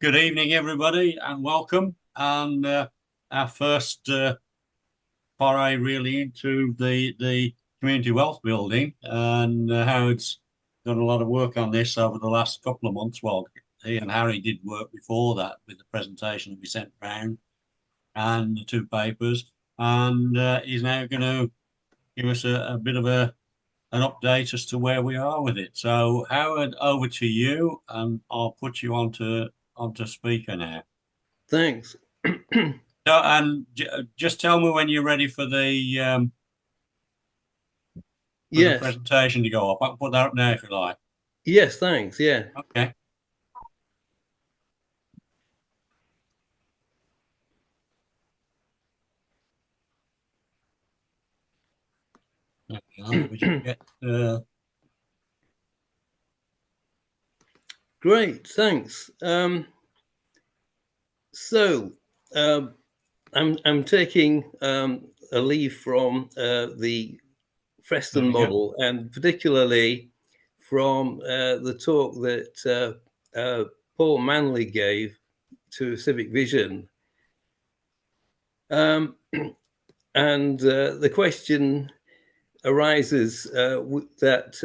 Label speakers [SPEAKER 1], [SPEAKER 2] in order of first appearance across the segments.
[SPEAKER 1] Good evening, everybody, and welcome. And our first foray really into the community wealth building, and Howard's done a lot of work on this over the last couple of months. Well, he and Harry did work before that with the presentation that we sent round and the two papers, and he's now going to give us a bit of an update as to where we are with it. So, Howard, over to you, and I'll put you onto speaker now.
[SPEAKER 2] Thanks.
[SPEAKER 1] So, and just tell me when you're ready for the presentation to go up. I can put that up now if you like.
[SPEAKER 2] Yes, thanks. Yeah.
[SPEAKER 1] Okay. We should get,
[SPEAKER 2] Great, thanks. I'm taking a leaf from the Freston model, and particularly from the talk that Paul Manley gave to Civic Vision. And the question arises that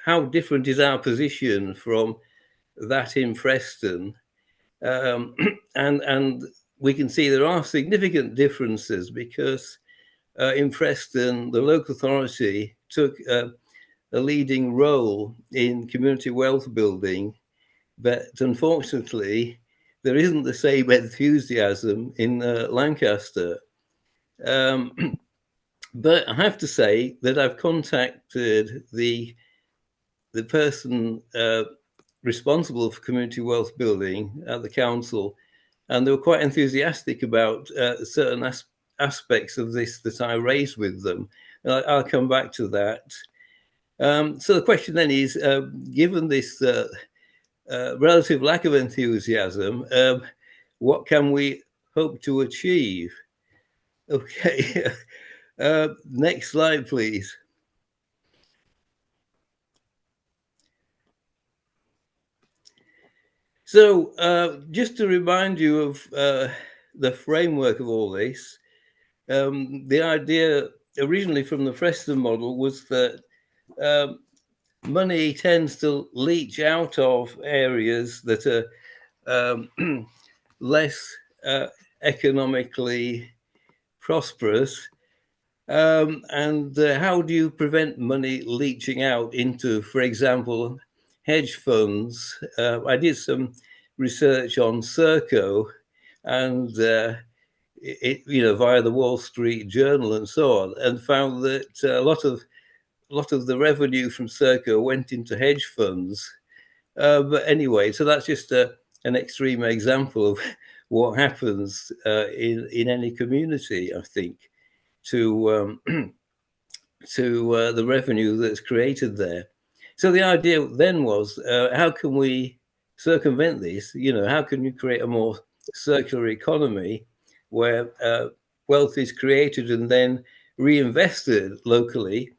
[SPEAKER 2] how different is our position from that in Freston? And we can see there are significant differences because in Freston, the local authority took a leading role in community wealth building, but unfortunately, there isn't the same enthusiasm in Lancaster. But I have to say that I've contacted the person responsible for community wealth building at the council, and they were quite enthusiastic about certain aspects of this that I raised with them. And I'll come back to that. So the question then is, given this relative lack of enthusiasm, what can we hope to achieve? Okay, next slide, please. So just to remind you of the framework of all this, the idea originally from the Freston model was that money tends to leach out of areas that are less economically prosperous. And how do you prevent money leaching out into, for example, hedge funds? I did some research on Serco, and via the Wall Street Journal and so on, and found that a lot of the revenue from Serco went into hedge funds. But anyway, so that's just an extreme example of what happens in any community, I think, to the revenue that's created there. So the idea then was, how can we circumvent this? How can you create a more circular economy where wealth is created and then reinvested locally?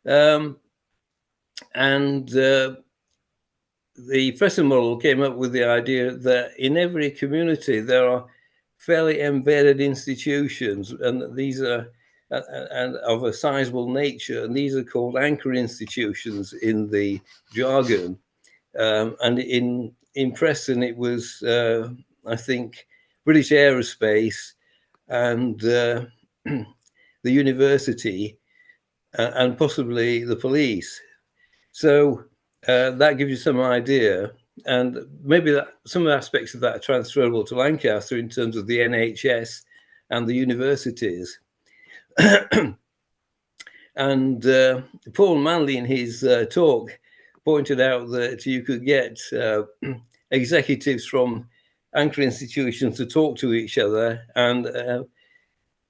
[SPEAKER 2] And the Freston model came up with the idea that in every community there are fairly embedded institutions, and these are and of a sizable nature, and these are called anchor institutions in the jargon. And in Preston, it was I think British Aerospace and the university and possibly the police. So that gives you some idea. And maybe that some aspects of that are transferable to Lancaster in terms of the NHS and the universities. And Paul Manley in his talk pointed out that you could get executives from anchor institutions to talk to each other and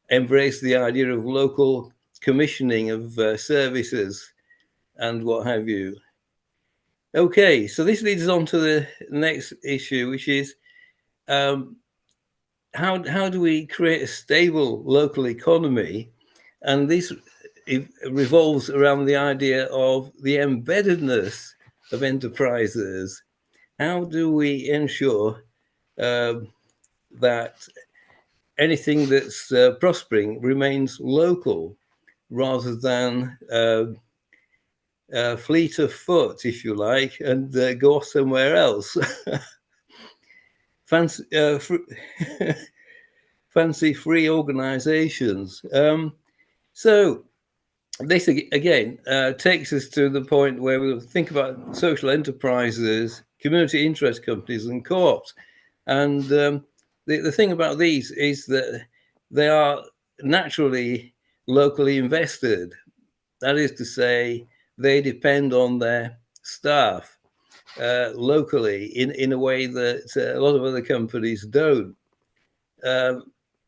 [SPEAKER 2] embrace the idea of local commissioning of services and what have you. Okay, so this leads us on to the next issue, which is how do we create a stable local economy? And this revolves around the idea of the embeddedness of enterprises. how do we ensure that anything that's prospering remains local rather than fleet of foot, if you like, and go off somewhere else? Fancy, fancy free organizations. So this again takes us to the point where we'll think about social enterprises, community interest companies, and co-ops. And the thing about these is that they are naturally locally invested. That is to say, they depend on their staff locally in a way that a lot of other companies don't.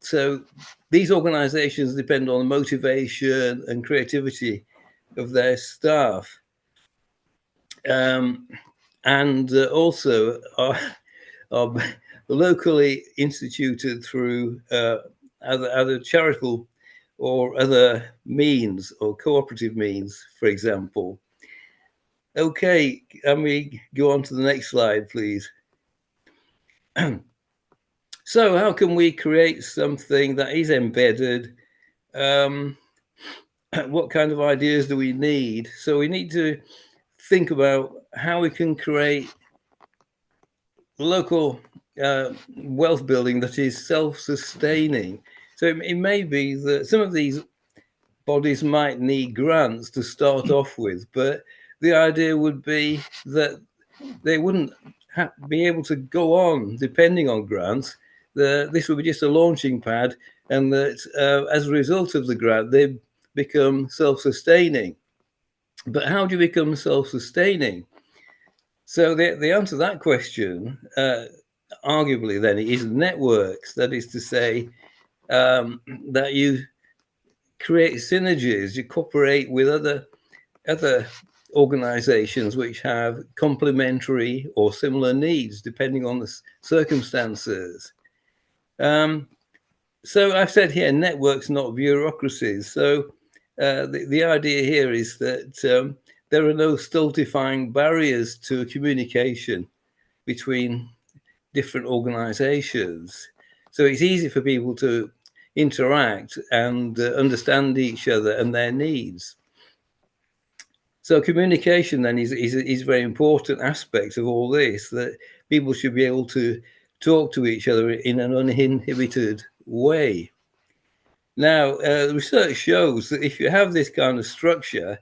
[SPEAKER 2] So these organizations depend on the motivation and creativity of their staff. And also are locally instituted through other charitable or other means or cooperative means, for example. Okay, can we go on to the next slide, please? So how can we create something that is embedded? What kind of ideas do we need? So we need to think about how we can create local wealth building that is self-sustaining. So it may be that some of these bodies might need grants to start off with, but the idea would be that they wouldn't be able to go on depending on grants. This would be just a launching pad, and that as a result of the grant, they become self-sustaining. But how do you become self-sustaining? So the answer to that question, arguably, then, is networks. That is to say, that you create synergies, you cooperate with other organizations which have complementary or similar needs depending on the circumstances. So I've said here, networks, not bureaucracies. So the idea here is that there are no stultifying barriers to communication between different organizations. So it's easy for people to interact and understand each other and their needs. So communication then is a very important aspect of all this, that people should be able to talk to each other in an uninhibited way. Now, research shows that if you have this kind of structure,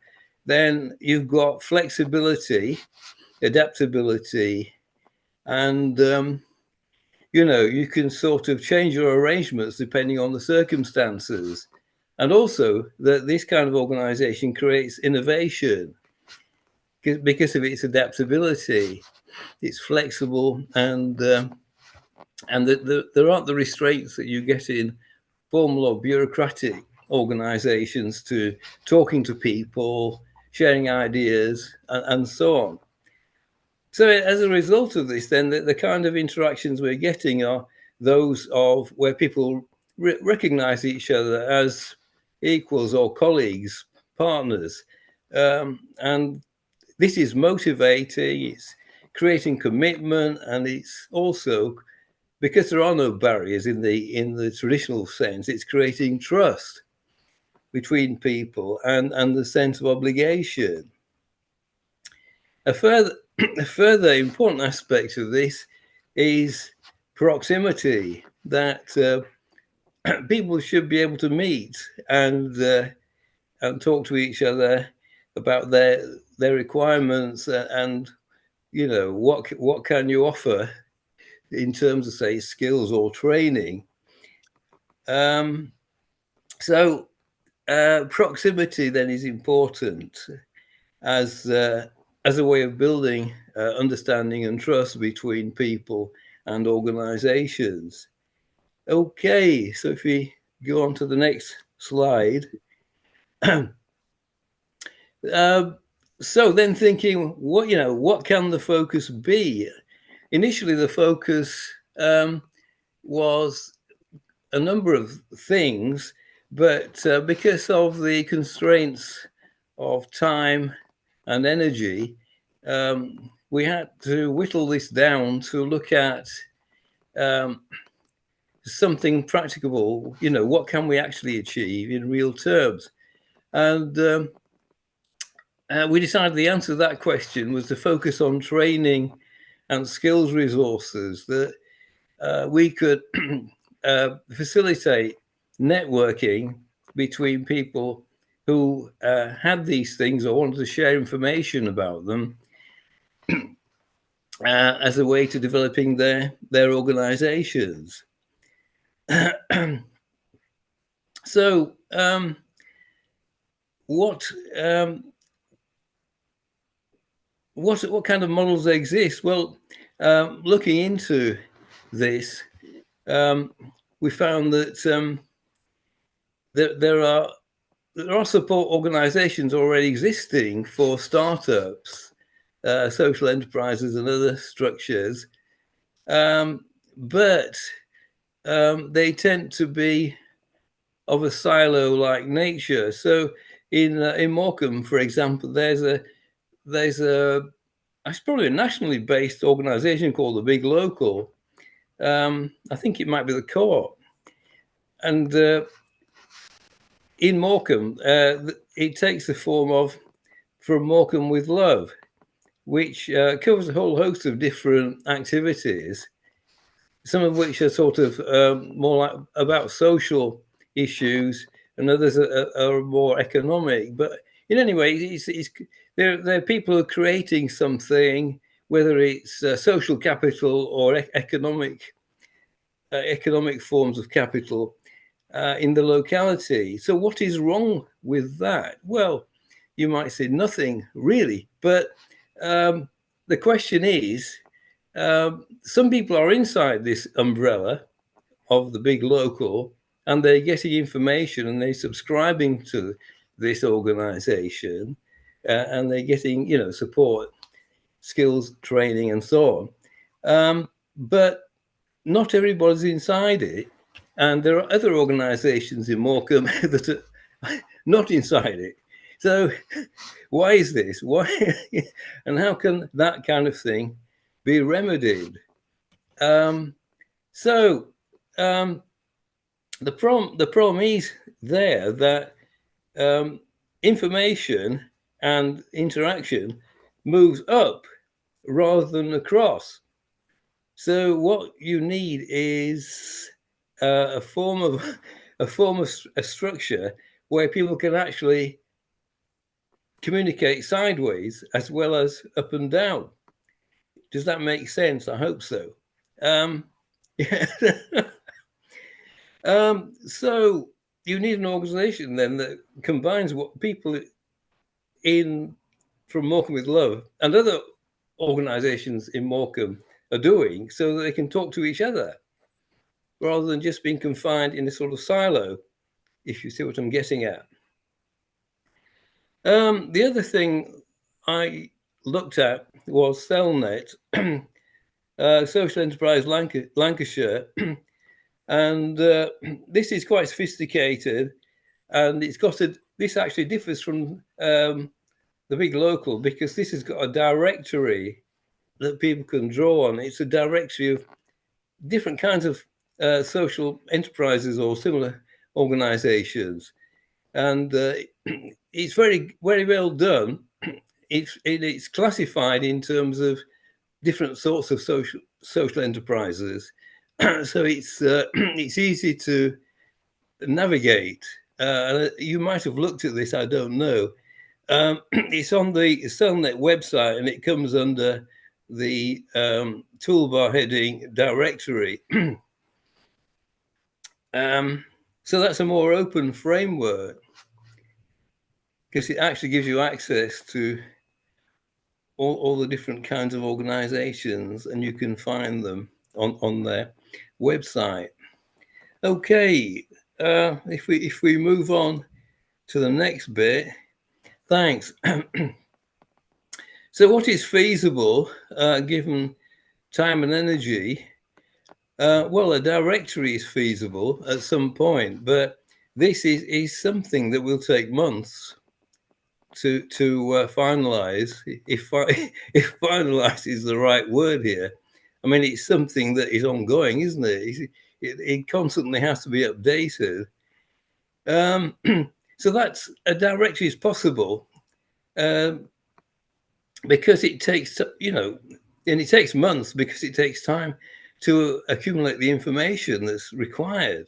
[SPEAKER 2] then you've got flexibility, adaptability, and you can sort of change your arrangements depending on the circumstances. And also that this kind of organization creates innovation because of its adaptability. It's flexible, and there aren't the restraints that you get in formal or bureaucratic organizations to talking to people, sharing ideas, and so on. So as a result of this, then the kind of interactions we're getting are those of where people recognize each other as equals or colleagues, partners. And this is motivating, it's creating commitment, and it's also, because there are no barriers in the traditional sense, it's creating trust between people and the sense of obligation. A further important aspect of this is proximity, that people should be able to meet and talk to each other about their requirements and what can you offer in terms of, say, skills or training. So proximity then is important as a way of building understanding and trust between people and organizations. Okay, so if we go on to the next slide. So then thinking, what can the focus be? Initially, the focus was a number of things, but because of the constraints of time and energy, we had to whittle this down to look at something practicable. You know, what can we actually achieve in real terms? And we decided the answer to that question was to focus on training and skills resources that we could facilitate networking between people who had these things or wanted to share information about them as a way to developing their organizations. So what kind of models exist? Well, looking into this, we found that there are support organizations already existing for startups, social enterprises and other structures, but they tend to be of a silo-like nature. So in Morecambe, for example, there's it's probably a nationally based organization called the Big Local. I think it might be the Co-op. And in Morecambe, it takes the form of From Morecambe with Love, which covers a whole host of different activities, some of which are sort of more like about social issues, and others are more economic. But in any way, there are people who are creating something, whether it's social capital or economic forms of capital in the locality. So what is wrong with that? Well, you might say nothing really, but the question is, some people are inside this umbrella of the Big Local, and they're getting information and they're subscribing to this organization, and they're getting, you know, support, skills, training, and so on. But not everybody's inside it, and there are other organizations in Morecambe that are not inside it. So why is this? Why? And how can that kind of thing be remedied? The problem is there that information and interaction moves up rather than across. So what you need is a form of a structure where people can actually communicate sideways as well as up and down. Does that make sense? I hope so. Yeah. So you need an organization then that combines what people from Morecambe with Love and other organizations in Morecambe are doing, so that they can talk to each other rather than just being confined in a sort of silo, if you see what I'm getting at. The other thing I looked at was Cellnet, Social Enterprise Lancashire, and this is quite sophisticated, and this actually differs from the Big Local, because this has got a directory that people can draw on. It's a directory of different kinds of social enterprises or similar organizations, and it's very, very well done. It's classified in terms of different sorts of social enterprises, so it's easy to navigate. You might have looked at this, I don't know. It's on the Cellnet website, and it comes under the toolbar heading directory. So that's a more open framework, because it actually gives you access to all the different kinds of organizations, and you can find them on their website. Okay, if we move on to the next bit. Thanks. So what is feasible given time and energy? Well, a directory is feasible at some point, but this is something that will take months finalize, if finalize is the right word here. I mean, it's something that is ongoing, isn't it? It constantly has to be updated. So that's a directory is possible, because it takes, and it takes months because it takes time to accumulate the information that's required.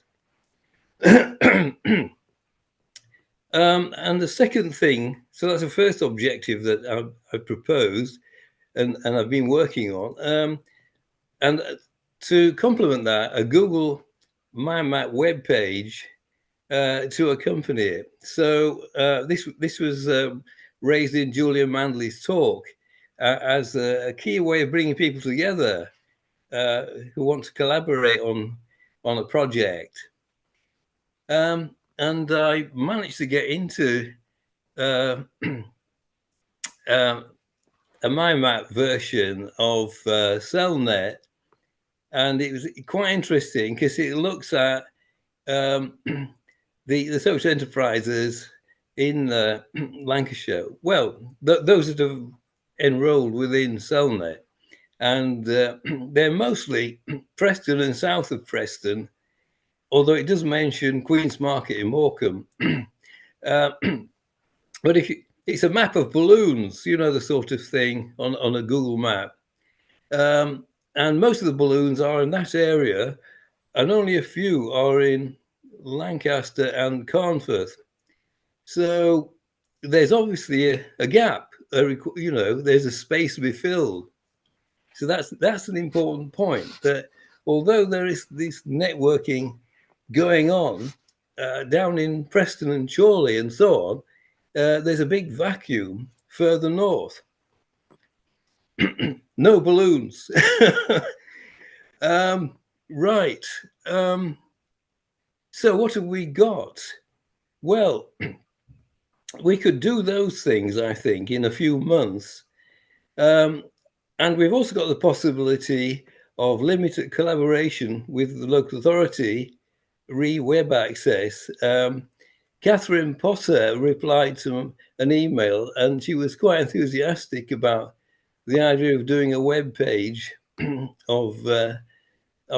[SPEAKER 2] And the second thing, so that's the first objective that I've proposed and I've been working on. And to complement that, a Google My Map webpage to accompany it. So this was raised in Julian Manley's talk as a key way of bringing people together who want to collaborate on a project. And I managed to get into a MyMap version of CellNet, and it was quite interesting because it looks at the social enterprises in Lancashire. Well, those that have enrolled within CellNet, and they're mostly Preston and south of Preston, although it does mention Queen's Market in Morecambe. But it's a map of balloons, the sort of thing on a Google map. And most of the balloons are in that area, and only a few are in Lancaster and Carnforth. So there's obviously a gap, there's a space to be filled. So that's an important point, that although there is this networking going on down in Preston and Chorley and so on, there's a big vacuum further north. No balloons. Right. So what have we got? Well, we could do those things, I think, in a few months. And we've also got the possibility of limited collaboration with the local authority, web access. Catherine Potter replied to an email, and she was quite enthusiastic about the idea of doing a web page of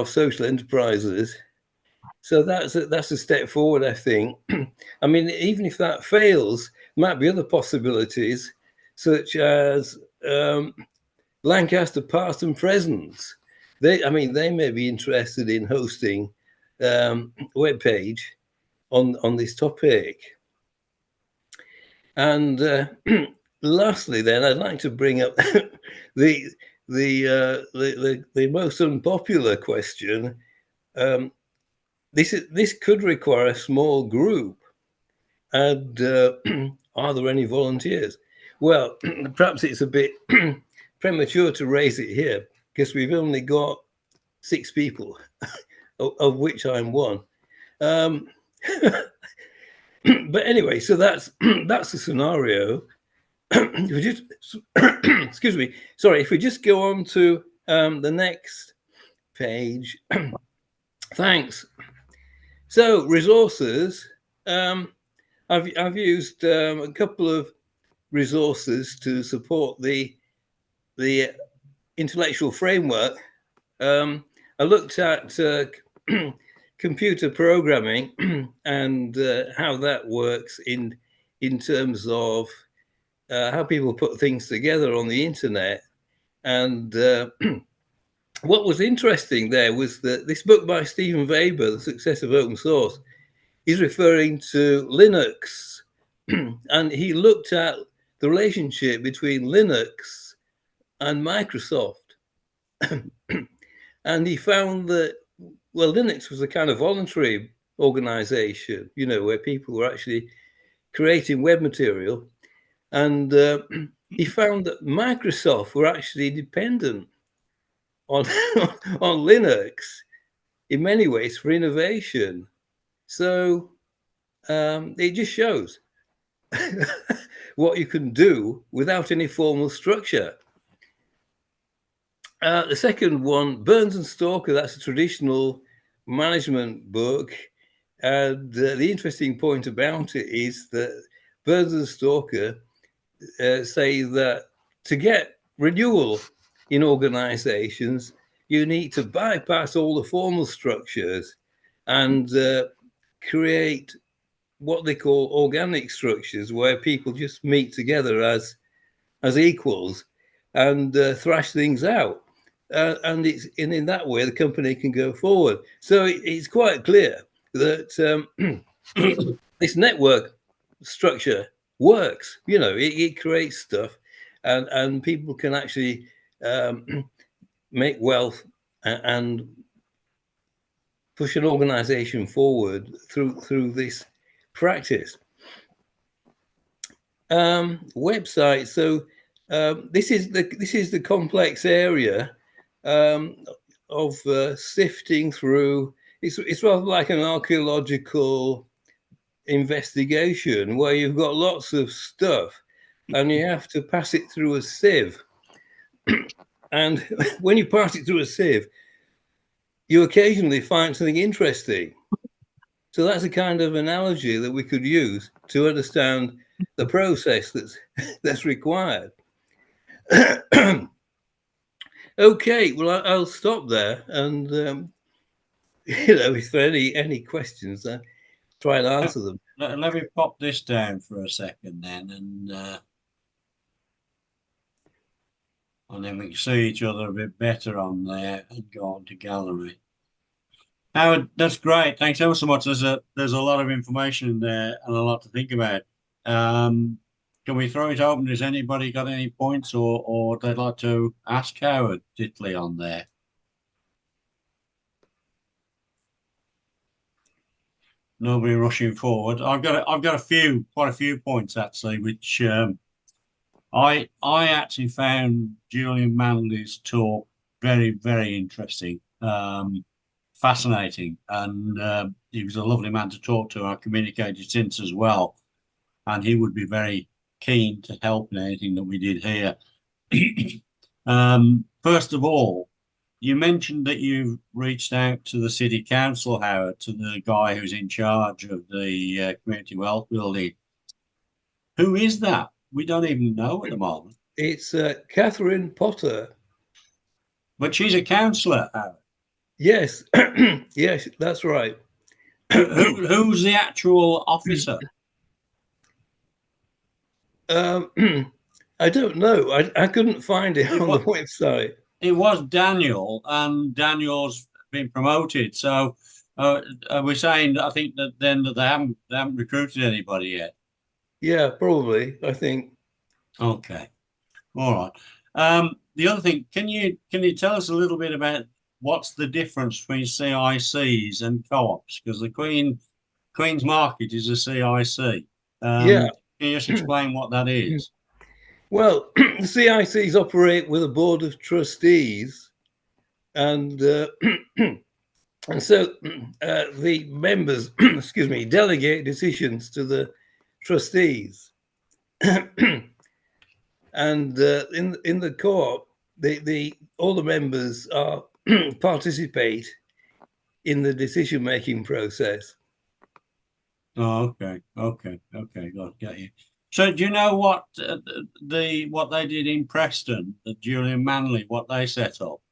[SPEAKER 2] social enterprises. So that's a step forward, I think. I mean, even if that fails, there might be other possibilities, such as Lancaster Past and Presents. They may be interested in hosting a web page on this topic. And lastly, then, I'd like to bring up the most unpopular question. This could require a small group, and are there any volunteers? Well, perhaps it's a bit premature to raise it here because we've only got 6 people, of which I'm one. But anyway, so that's the scenario. If we just excuse me, sorry, if we just go on to the next page. Thanks. So resources, I've used a couple of resources to support the intellectual framework. I looked at computer programming and how that works in terms of how people put things together on the internet. And what was interesting there was that this book by Steven Weber, The Success of Open Source, is referring to Linux. And he looked at the relationship between Linux and Microsoft. And he found that, well, Linux was a kind of voluntary organization, where people were actually creating web material. And he found that Microsoft were actually dependent on Linux in many ways for innovation. So it just shows what you can do without any formal structure. The second one, Burns and Stalker, that's a traditional management book. And the interesting point about it is that Burns and Stalker say that to get renewal in organizations, you need to bypass all the formal structures and create what they call organic structures, where people just meet together as equals and thrash things out. And in that way, the company can go forward. So it's quite clear that this network structure works. You know, it creates stuff, and people can actually make wealth and push an organization forward through this practice. Website. So this is the complex area of sifting through. It's rather like an archaeological investigation where you've got lots of stuff and you have to pass it through a sieve. And when you pass it through a sieve, you occasionally find something interesting. So that's a kind of analogy that we could use to understand the process that's required. Okay, well, I'll stop there, and if there are any questions, try and answer them.
[SPEAKER 1] Let me pop this down for a second then, and then we can see each other a bit better on there and go on to gallery. Howard, that's great. Thanks ever so much. There's a lot of information in there and a lot to think about. Can we throw it open? Has anybody got any points or they'd like to ask Howard Ditley on there? Nobody rushing forward. I've got quite a few points actually, which I actually found Julian Manley's talk very, very interesting, fascinating, and he was a lovely man to talk to. I communicated since as well, and he would be very keen to help in anything that we did here. First of all, you mentioned that you've reached out to the city council, Howard, to the guy who's in charge of the community wealth building. Who is that? We don't even know at the moment.
[SPEAKER 2] It's Catherine Potter.
[SPEAKER 1] But she's a councillor, Howard.
[SPEAKER 2] Yes, yes, that's right.
[SPEAKER 1] Who's the actual officer?
[SPEAKER 2] I don't know. I couldn't find it on the website.
[SPEAKER 1] It was Daniel, and Daniel's been promoted. So we're saying, I think that then that they haven't recruited anybody yet.
[SPEAKER 2] Yeah, probably. I think.
[SPEAKER 1] Okay, all right. The other thing, can you tell us a little bit about what's the difference between CICs and co-ops? Because the Queen's Market is a CIC.
[SPEAKER 2] Yeah.
[SPEAKER 1] Can you just explain what that is?
[SPEAKER 2] Well, the CICs operate with a board of trustees, and and so the members, excuse me, delegate decisions to the trustees. And in the co-op, all the members are participate in the decision-making process.
[SPEAKER 1] Oh, okay, got you. So, do you know what what they did in Preston, Julian Manley, what they set up?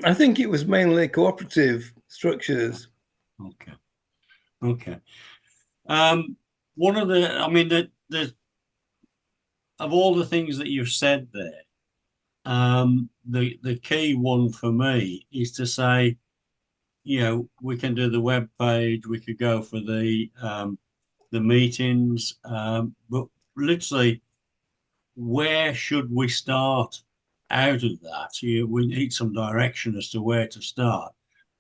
[SPEAKER 2] I think it was mainly cooperative structures.
[SPEAKER 1] Okay. One of the, I mean, the of all the things that you've said there, the key one for me is to say, you know, we can do the web page, we could go for the meetings, but literally, where should we start out of that? We need some direction as to where to start.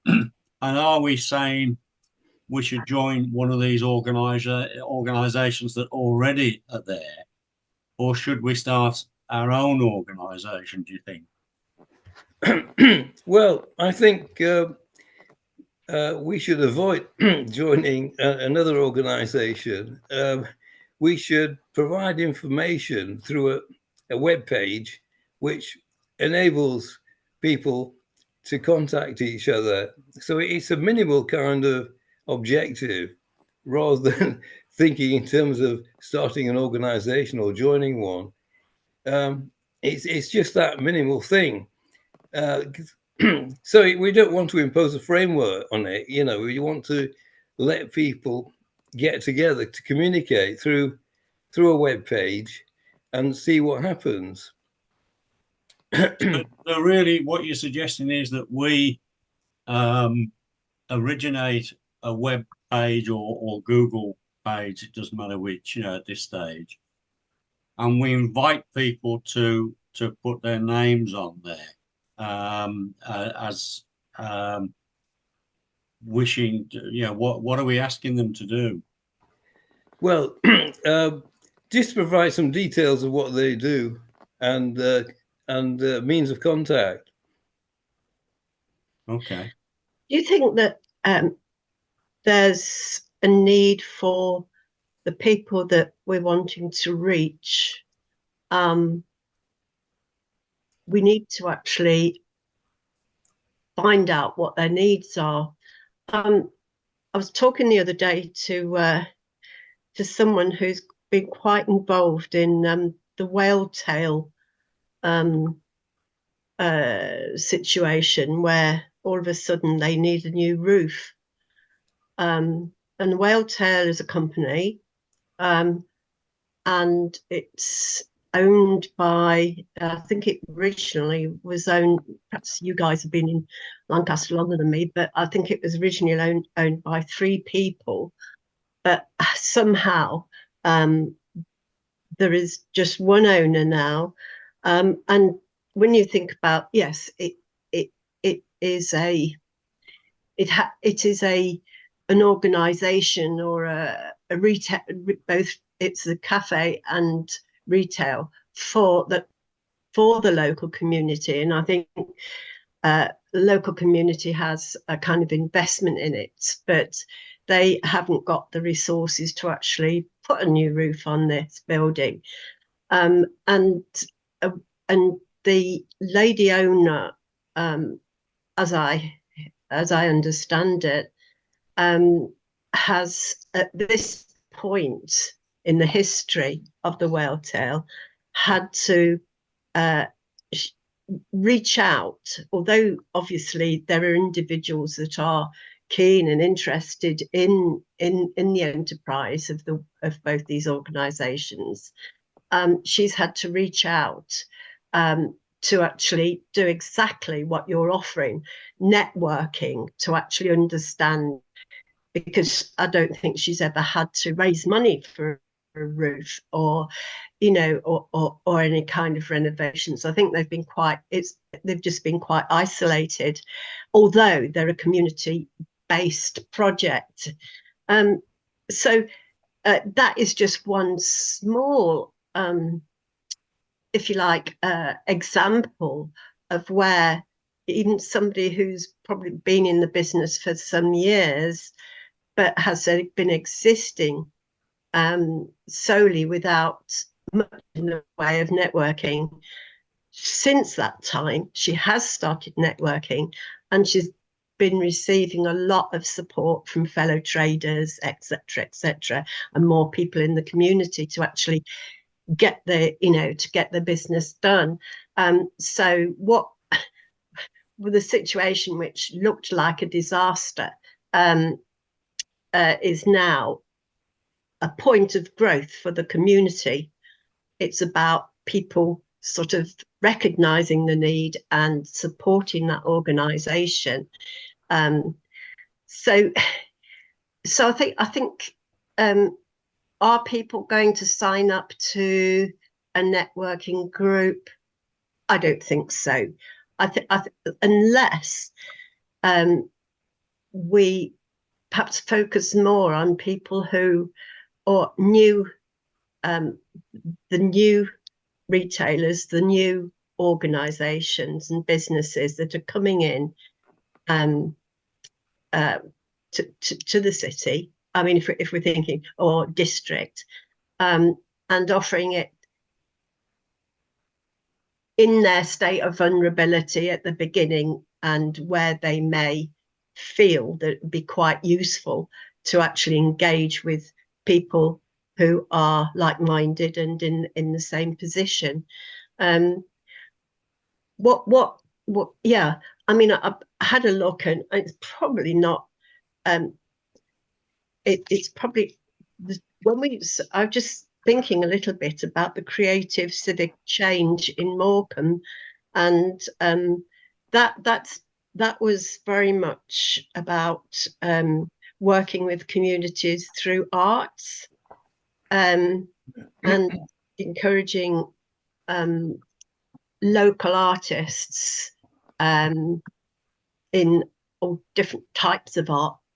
[SPEAKER 1] And are we saying we should join one of these organizations that already are there, or should we start our own organization, do you
[SPEAKER 2] think? Well, I think we should avoid joining another organization. We should provide information through a web page which enables people to contact each other. So it's a minimal kind of objective rather than thinking in terms of starting an organization or joining one. It's just that minimal thing. So we don't want to impose a framework on it. You know, we want to let people get together to communicate through a web page and see what happens.
[SPEAKER 1] So really, what you're suggesting is that we originate a web page or Google page, it doesn't matter which, at this stage, and we invite people to put their names on there as wishing to, what are we asking them to do?
[SPEAKER 2] Well, just provide some details of what they do and means of contact.
[SPEAKER 1] Okay.
[SPEAKER 3] Do you think that there's a need for the people that we're wanting to reach? We need to actually find out what their needs are. I was talking the other day to someone who's been quite involved in the whale tail situation, where all of a sudden they need a new roof. And Whale Tail is a company, and it's owned by, I think it originally was owned, perhaps you guys have been in Lancaster longer than me, but I think it was originally owned by 3 people. But somehow there is just one owner now. And when you think about, yes, it is an organization or a retail, both, it's a cafe and retail for the local community. And I think the local community has a kind of investment in it, but they haven't got the resources to actually put a new roof on this building. And the lady owner, as I understand it, has at this point in the history of the Whale Tail had to reach out, although obviously there are individuals that are keen and interested in the enterprise of both these organizations. She's had to reach out to actually do exactly what you're offering, networking, to actually understand, because I don't think she's ever had to raise money for a roof or any kind of renovations. I think they've just been quite isolated, although they're a community-based project. So that is just one small, if you like, example of where even somebody who's probably been in the business for some years, but has been existing solely without much in the way of networking. Since that time, she has started networking, and she's been receiving a lot of support from fellow traders, etc., and more people in the community to actually get the business done. So what, with a situation which looked like a disaster, is now a point of growth for the community. It's about people sort of recognizing the need and supporting that organization. So I think are people going to sign up to a networking group? I don't think so. I think unless we perhaps focus more on people who are new, the new retailers, the new organizations and businesses that are coming in to the city. I mean, if we're thinking, or district, and offering it in their state of vulnerability at the beginning, and where they may feel that it would be quite useful to actually engage with people who are like-minded and in the same position. Yeah, I mean, I had a look, and it's probably not, it's probably, I'm just thinking a little bit about the creative civic change in Morecambe, and that was very much about working with communities through arts, and encouraging local artists in all different types of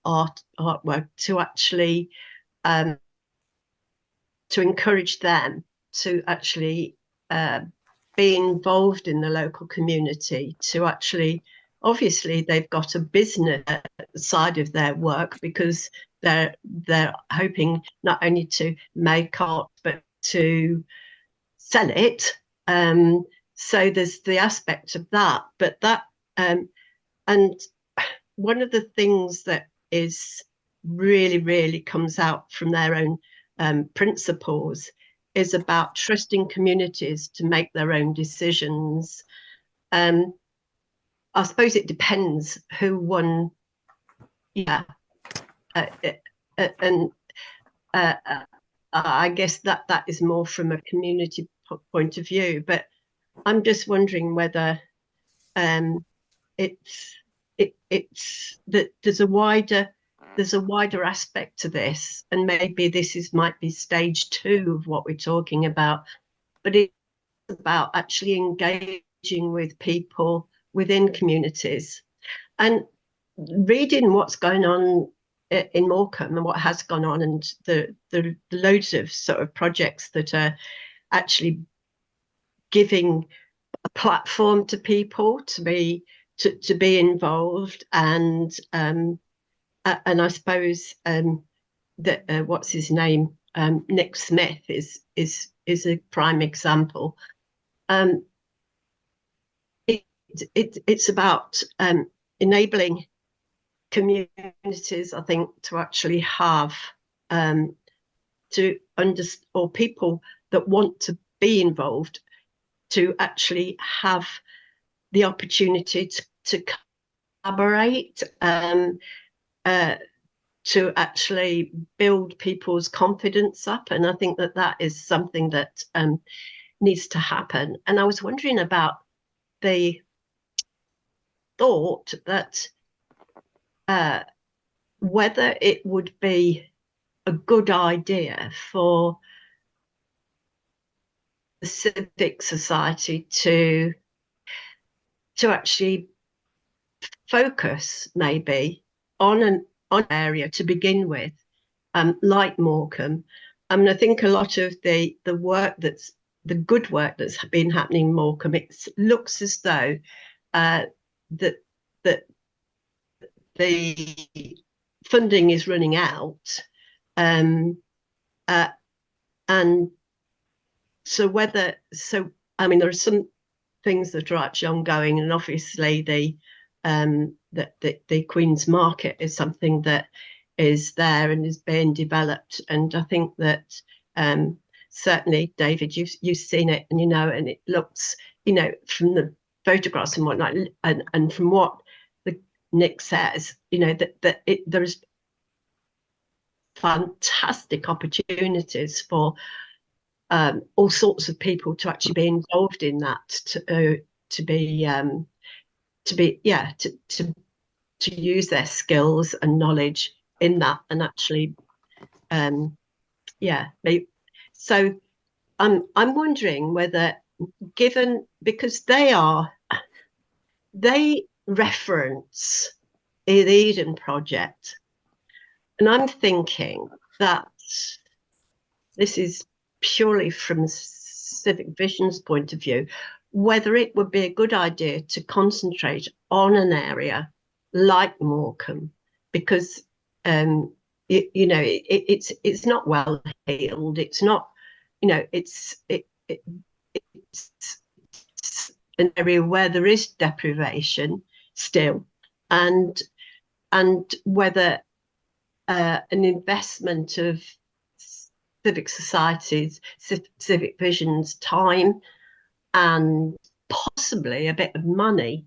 [SPEAKER 3] artwork to actually to encourage them to actually be involved in the local community, to actually, obviously they've got a business side of their work, because they're hoping not only to make art but to sell it. So there's the aspect of that, but that and one of the things that is really comes out from their own principles is about trusting communities to make their own decisions. I suppose it depends who won, yeah, and I guess that is more from a community point of view. But I'm just wondering whether it's that there's a wider aspect to this, and maybe this might be stage 2 of what we're talking about, but it's about actually engaging with people within communities and reading what's going on in Morecambe and what has gone on, and the loads of sort of projects that are actually giving a platform to people to be involved, and I suppose that what's his name, Nick Smith is a prime example. It's about enabling communities, I think, to actually have to understand, or people that want to be involved, to actually have the opportunity to collaborate, to actually build people's confidence up. And I think that is something that needs to happen. And I was wondering about the thought that whether it would be a good idea for the civic society to actually focus maybe on an area to begin with, like Morecambe. I mean, I think a lot of the work the good work that's been happening in Morecambe, it looks as though that the funding is running out, and so I mean, there are some things that are actually ongoing, and obviously the Queen's Market is something that is there and is being developed. And I think that certainly, David, you've seen it, and and it looks, from the photographs and whatnot, and from what Nick says, that there's fantastic opportunities for all sorts of people to actually be involved in that, to use their skills and knowledge in that, and actually so I'm wondering whether, given, because they reference the Eden Project, and I'm thinking that this is purely from Civic Vision's point of view, whether it would be a good idea to concentrate on an area like Morecambe, because it's not well heeled. It's not, it's an area where there is deprivation still, and whether an investment of civic societies, civic visions time and possibly a bit of money,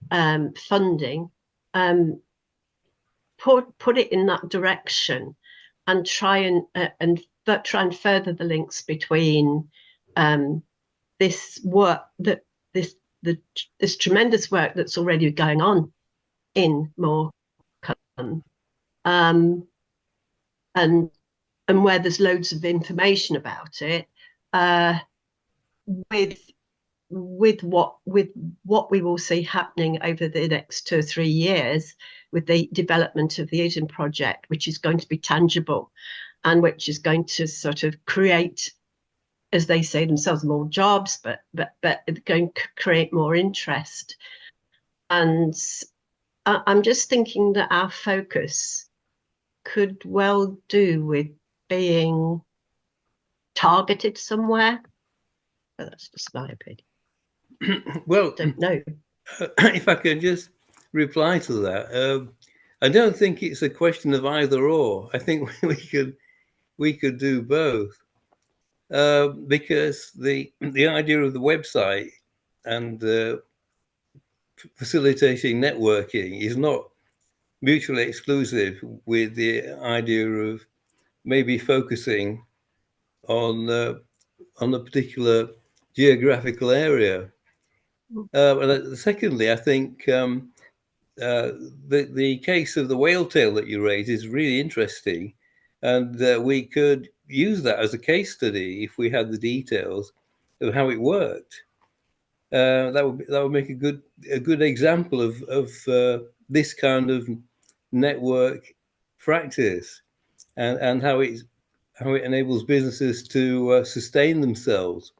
[SPEAKER 3] funding, put it in that direction, and try and further the links between this work, that this tremendous work that's already going on in Morecambe, and where there's loads of information about it, with what we will see happening over the next 2 or 3 years with the development of the Eden project, which is going to be tangible and which is going to sort of create, as they say themselves, more jobs, but going to create more interest. And I'm just thinking that our focus could well do with being targeted somewhere. But that's just my opinion.
[SPEAKER 2] Well,
[SPEAKER 3] Don't know.
[SPEAKER 2] If I can just reply to that, I don't think it's a question of either or. I think we could do both, because the idea of the website and facilitating networking is not mutually exclusive with the idea of maybe focusing on a particular geographical area. And secondly, I think the case of the whale tail that you raised is really interesting, and we could use that as a case study if we had the details of how it worked. That would make a good example of this kind of network practice, and how it enables businesses to sustain themselves.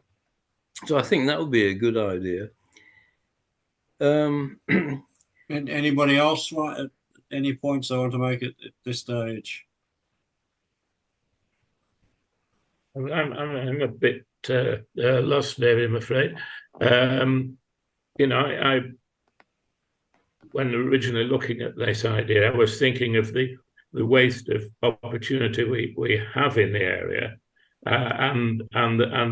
[SPEAKER 2] So I think that would be a good idea.
[SPEAKER 1] And anybody else want any points I want to make at this stage?
[SPEAKER 4] I'm a bit lost, David, I'm afraid. You know, I when originally looking at this idea, I was thinking of the waste of opportunity we have in the area, and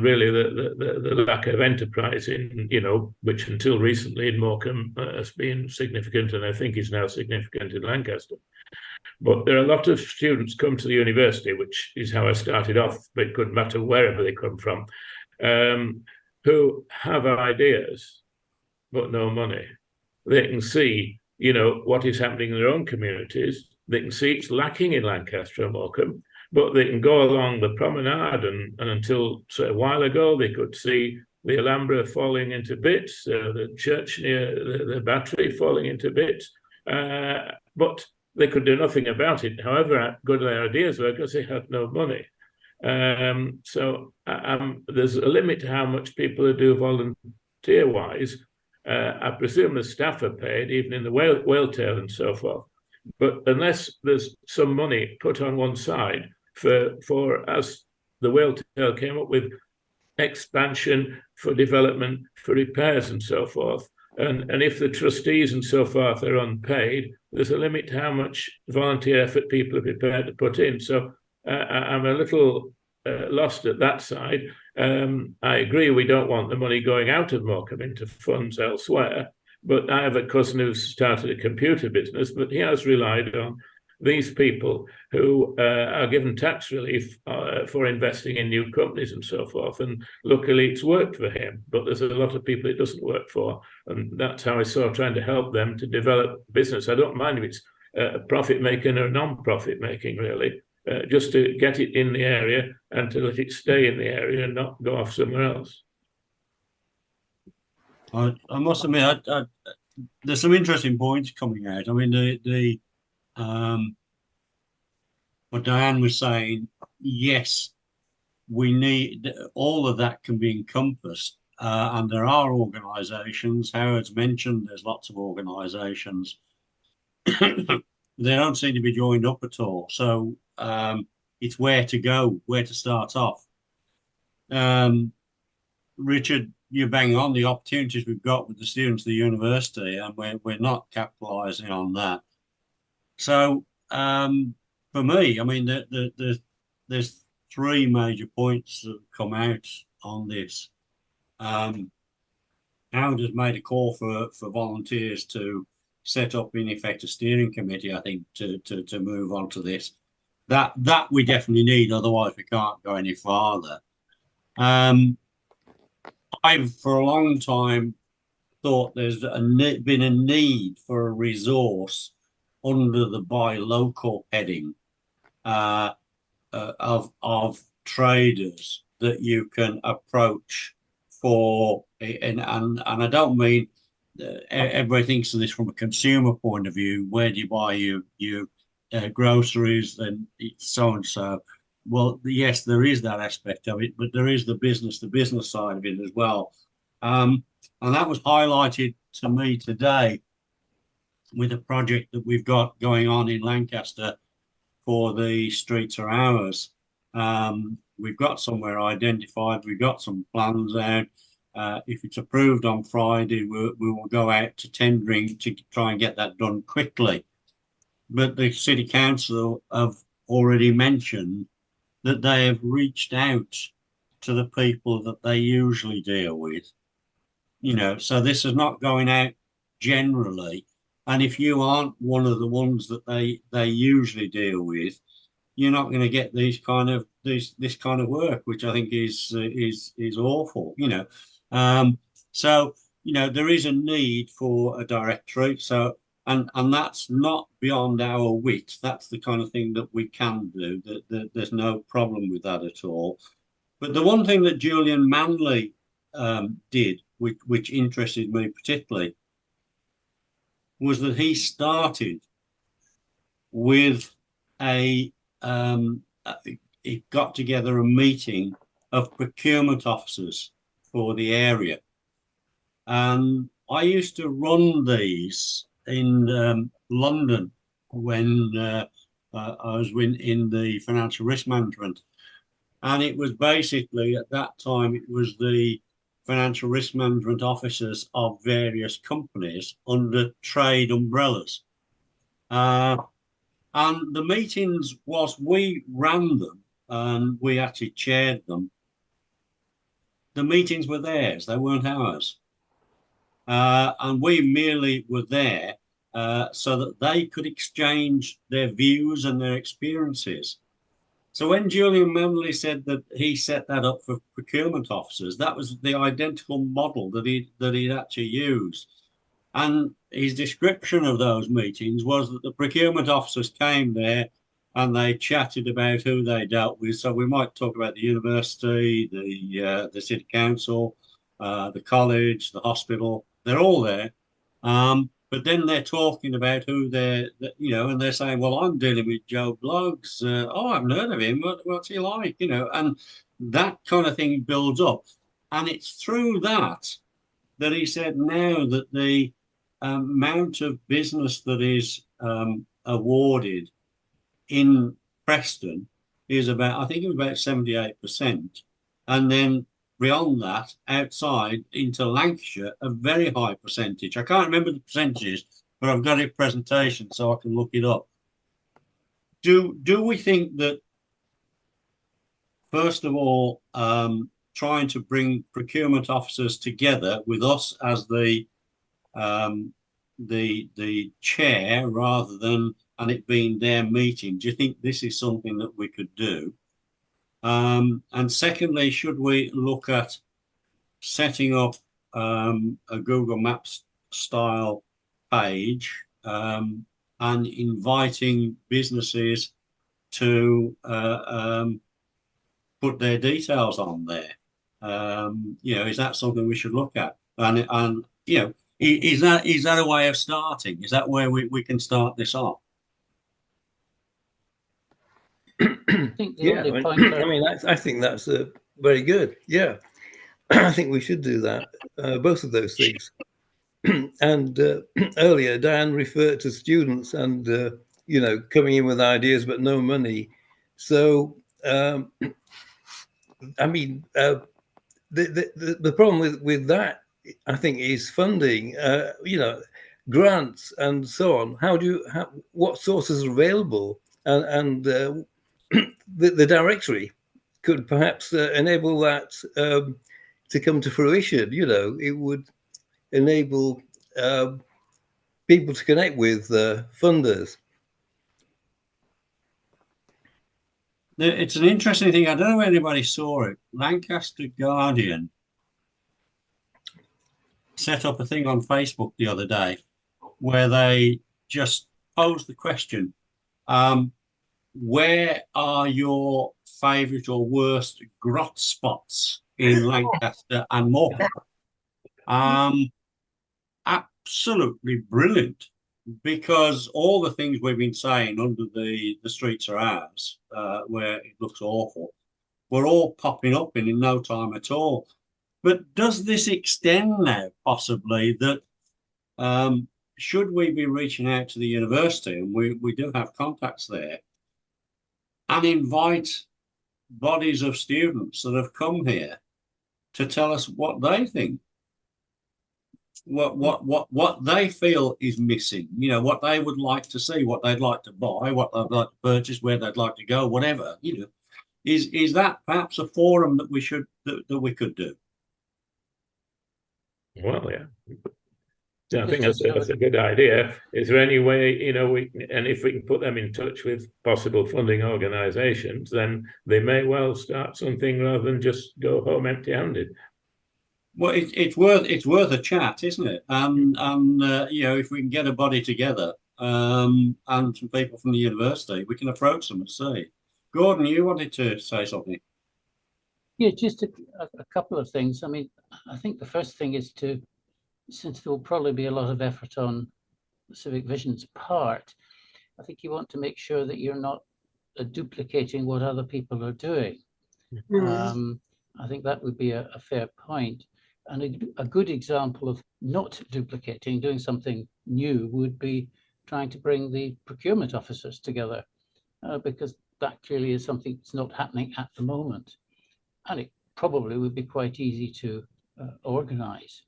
[SPEAKER 4] really the lack of enterprise in, you know, which until recently in Morecambe has been significant, and I think is now significant in Lancaster. But there are a lot of students come to the university, which is how I started off, but it couldn't matter wherever they come from, who have ideas but no money. They can see, you know, what is happening in their own communities. They can see it's lacking in Lancaster and Morecambe, but they can go along the promenade, and until a while ago, they could see the Alhambra falling into bits, the church near the Battery falling into bits, but they could do nothing about it, however good their ideas were, because they had no money. So there's a limit to how much people do volunteer-wise. I presume the staff are paid, even in the whale tail and so forth. But unless there's some money put on one side for as the whale tail came up with expansion, for development, for repairs and so forth, and if the trustees and so forth are unpaid, there's a limit to how much volunteer effort people are prepared to put in. So I'm a little lost at that side. I agree we don't want the money going out of Morecambe into funds elsewhere, but I have a cousin who's started a computer business, but he has relied on these people who are given tax relief for investing in new companies and so forth. And luckily it's worked for him, but there's a lot of people it doesn't work for. And that's how I saw trying to help them to develop business. I don't mind if it's profit making or non-profit making, really, just to get it in the area and to let it stay in the area and not go off somewhere else.
[SPEAKER 1] I must admit, there's some interesting points coming out. I mean, what Diane was saying, yes, we need all of that can be encompassed, and there are organisations. Howard's mentioned there's lots of organisations. They don't seem to be joined up at all. So it's where to go, where to start off. Richard, you bang on the opportunities we've got with the students of the university, and we're not capitalising on that. So for me, I mean, there's three major points that come out on this. Howard has made a call for volunteers to set up, in effect, a steering committee, I think, to move on to this. That we definitely need, otherwise we can't go any farther. I've for a long time thought there's been a need for a resource under the buy local heading of traders that you can approach for, and I don't mean everybody thinks of this from a consumer point of view. Where do you buy your groceries and so and so? Well, yes, there is that aspect of it, but there is the business side of it as well. And that was highlighted to me today with a project that we've got going on in Lancaster for the Streets Are Ours. We've got somewhere identified, we've got some plans out. If it's approved on Friday, we will go out to tendering to try and get that done quickly. But the City Council have already mentioned that they have reached out to the people that they usually deal with. You know, so this is not going out generally. And if you aren't one of the ones that they usually deal with, you're not going to get this kind of work, which I think is awful. You know, so you know there is a need for a directory. So and that's not beyond our wit. That's the kind of thing that we can do. That there's no problem with that at all. But the one thing that Julian Manley did, which interested me particularly, was that he started with he got together a meeting of procurement officers for the area. And I used to run these in London when I was in the financial risk management. And it was basically, at that time, it was the financial risk management officers of various companies under trade umbrellas. And the meetings, whilst we ran them and we actually chaired them, the meetings were theirs, they weren't ours. And we merely were there so that they could exchange their views and their experiences. So when Julian Manley said that he set that up for procurement officers, that was the identical model that he'd actually used. And his description of those meetings was that the procurement officers came there and they chatted about who they dealt with. So we might talk about the university, the city council, the college, the hospital. They're all there. But then they're talking about who they're, you know, and they're saying, well, I'm dealing with Joe Bloggs. I haven't heard of him. What's he like? You know, and that kind of thing builds up. And it's through that he said now that the amount of business that is awarded in Preston is about, I think it was about 78%. And then beyond that, outside into Lancashire, a very high percentage. I can't remember the percentages, but I've got a presentation so I can look it up. Do we think that, first of all, trying to bring procurement officers together with us as the chair rather than and it being their meeting, do you think this is something that we could do? And secondly, should we look at setting up a Google Maps style page and inviting businesses to put their details on there? You know, is that something we should look at? And you know, is that a way of starting? Is that where we can start this off?
[SPEAKER 5] I think the
[SPEAKER 2] Yeah,
[SPEAKER 5] only point
[SPEAKER 2] I mean, I think that's very good. Yeah, I think we should do that, both of those things. And earlier, Diane referred to students and, you know, coming in with ideas but no money. So, I mean, the problem with that, I think, is funding. You know, grants and so on. What sources are available, and the directory could perhaps enable that to come to fruition. You know, it would enable people to connect with funders.
[SPEAKER 1] It's an interesting thing. I don't know if anybody saw it. Lancaster Guardian set up a thing on Facebook the other day where they just posed the question, where are your favourite or worst grot spots in Lancaster and Morecambe? Absolutely brilliant, because all the things we've been saying under the streets are ours, where it looks awful, were all popping up in no time at all. But does this extend now, possibly, that should we be reaching out to the university, and we do have contacts there, and invite bodies of students that have come here to tell us what they think, what they feel is missing, you know, what they would like to see, what they'd like to buy, what they'd like to purchase, where they'd like to go, whatever, you know. Is that perhaps a forum that we should that we could do?
[SPEAKER 4] Well, yeah. Yeah, I think that's a good idea. Is there any way, you know, and if we can put them in touch with possible funding organisations, then they may well start something rather than just go home empty-handed.
[SPEAKER 1] Well, it's worth a chat, isn't it? And you know, if we can get a body together and some people from the university, we can approach them and see. Gordon, you wanted to say something?
[SPEAKER 5] Yeah, just a couple of things. I mean, I think the first thing is to, since there will probably be a lot of effort on Civic Vision's part, I think you want to make sure that you're not duplicating what other people are doing. I think that would be a fair point. And a good example of not duplicating, doing something new, would be trying to bring the procurement officers together, because that clearly is something that's not happening at the moment. And it probably would be quite easy to organise.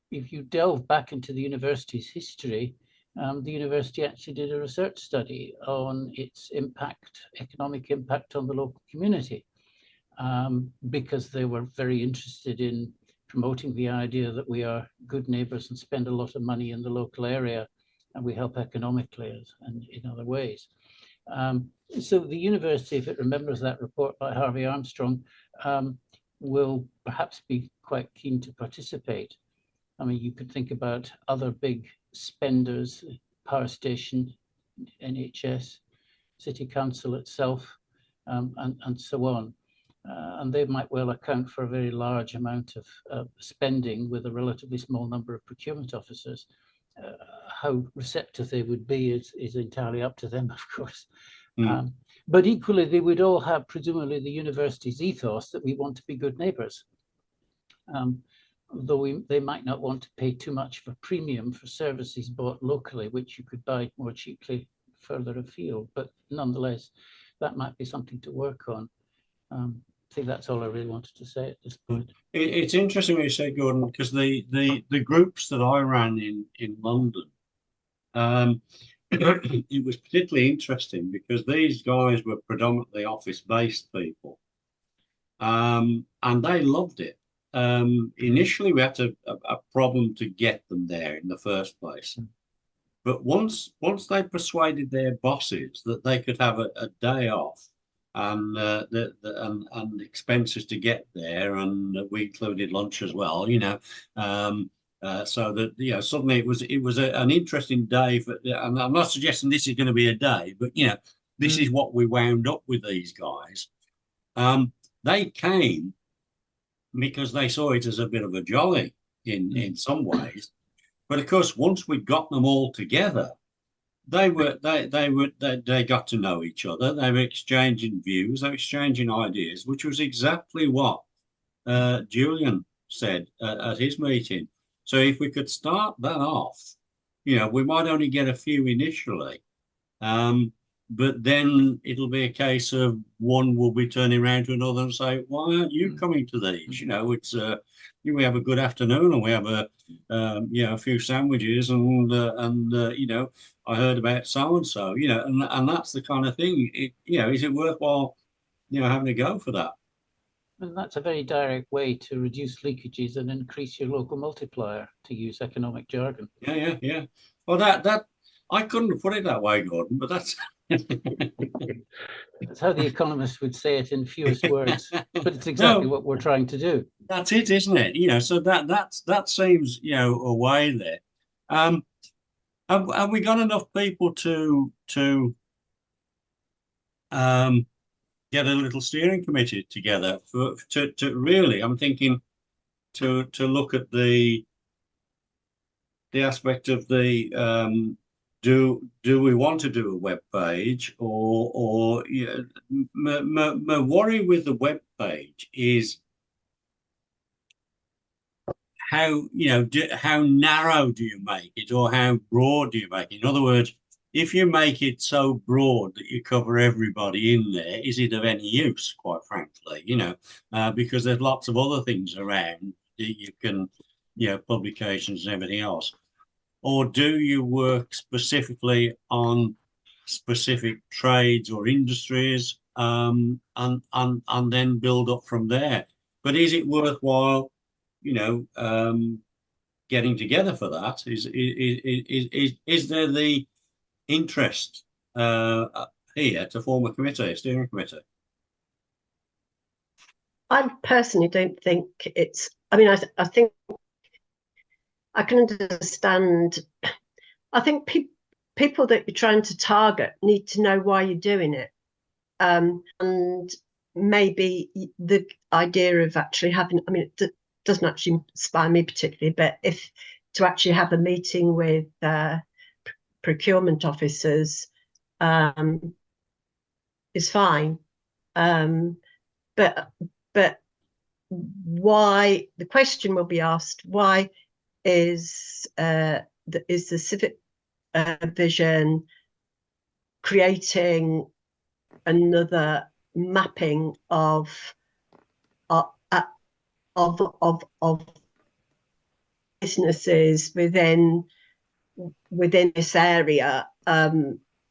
[SPEAKER 5] If you delve back into the university's history, the university actually did a research study on its impact, economic impact on the local community, because they were very interested in promoting the idea that we are good neighbours and spend a lot of money in the local area, and we help economically and in other ways. So the university, if it remembers that report by Harvey Armstrong, will perhaps be quite keen to participate. I mean, you could think about other big spenders, power station, NHS, City Council itself, and so on. And they might well account for a very large amount of spending with a relatively small number of procurement officers. How receptive they would be is entirely up to them, of course. But equally, they would all have presumably the university's ethos that we want to be good neighbours. Though they might not want to pay too much of a premium for services bought locally, which you could buy more cheaply further afield. But nonetheless, that might be something to work on. I think that's all I really wanted to say at this point.
[SPEAKER 1] It's interesting what you say, Gordon, because the groups that I ran in London, it was particularly interesting because these guys were predominantly office-based people, and they loved it. Initially, we had a problem to get them there in the first place, but once they persuaded their bosses that they could have a day off and and expenses to get there, and we included lunch as well, you know. So that, you know, suddenly it was an interesting day for, and I'm not suggesting this is going to be a day, but you know, this is what we wound up with these guys. They came because they saw it as a bit of a jolly in some ways, but of course, once we got them all together, they got to know each other. They were exchanging views, they were exchanging ideas, which was exactly what Julian said at his meeting. So if we could start that off, you know, we might only get a few initially, but then it'll be a case of one will be turning around to another and say, why aren't you coming to these? You know, it's we have a good afternoon and we have a you know, a few sandwiches and you know, I heard about so and so, you know, and that's the kind of thing. You know, is it worthwhile having to go for that.
[SPEAKER 5] And that's a very direct way to reduce leakages and increase your local multiplier, to use economic jargon.
[SPEAKER 1] Yeah. Well, that I couldn't have put it that way, Gordon, but that's
[SPEAKER 5] That's how the economists would say it in fewest words, but it's exactly
[SPEAKER 1] No.
[SPEAKER 5] what we're trying to do.
[SPEAKER 1] That's it, isn't it? So that seems, a way there. Have we got enough people to get a little steering committee together to really? I'm thinking to look at the aspect of the do we want to do a web page, or my worry with the web page is how how narrow do you make it, or how broad do you make it? In other words, if you make it so broad that you cover everybody in there, is it of any use, quite frankly? Because there's lots of other things around that you can, publications and everything else. Or do you work specifically on specific trades or industries, and then build up from there? But is it worthwhile, getting together for that? Is there the interest here to form a committee, a steering committee?
[SPEAKER 3] I personally don't think it's. I mean, I think I can understand. I think people that you're trying to target need to know why you're doing it, and maybe the idea of actually having. I mean, it doesn't actually inspire me particularly, but if to actually have a meeting with procurement officers is fine, but why? The question will be asked: why is the civic vision creating another mapping of businesses within this area?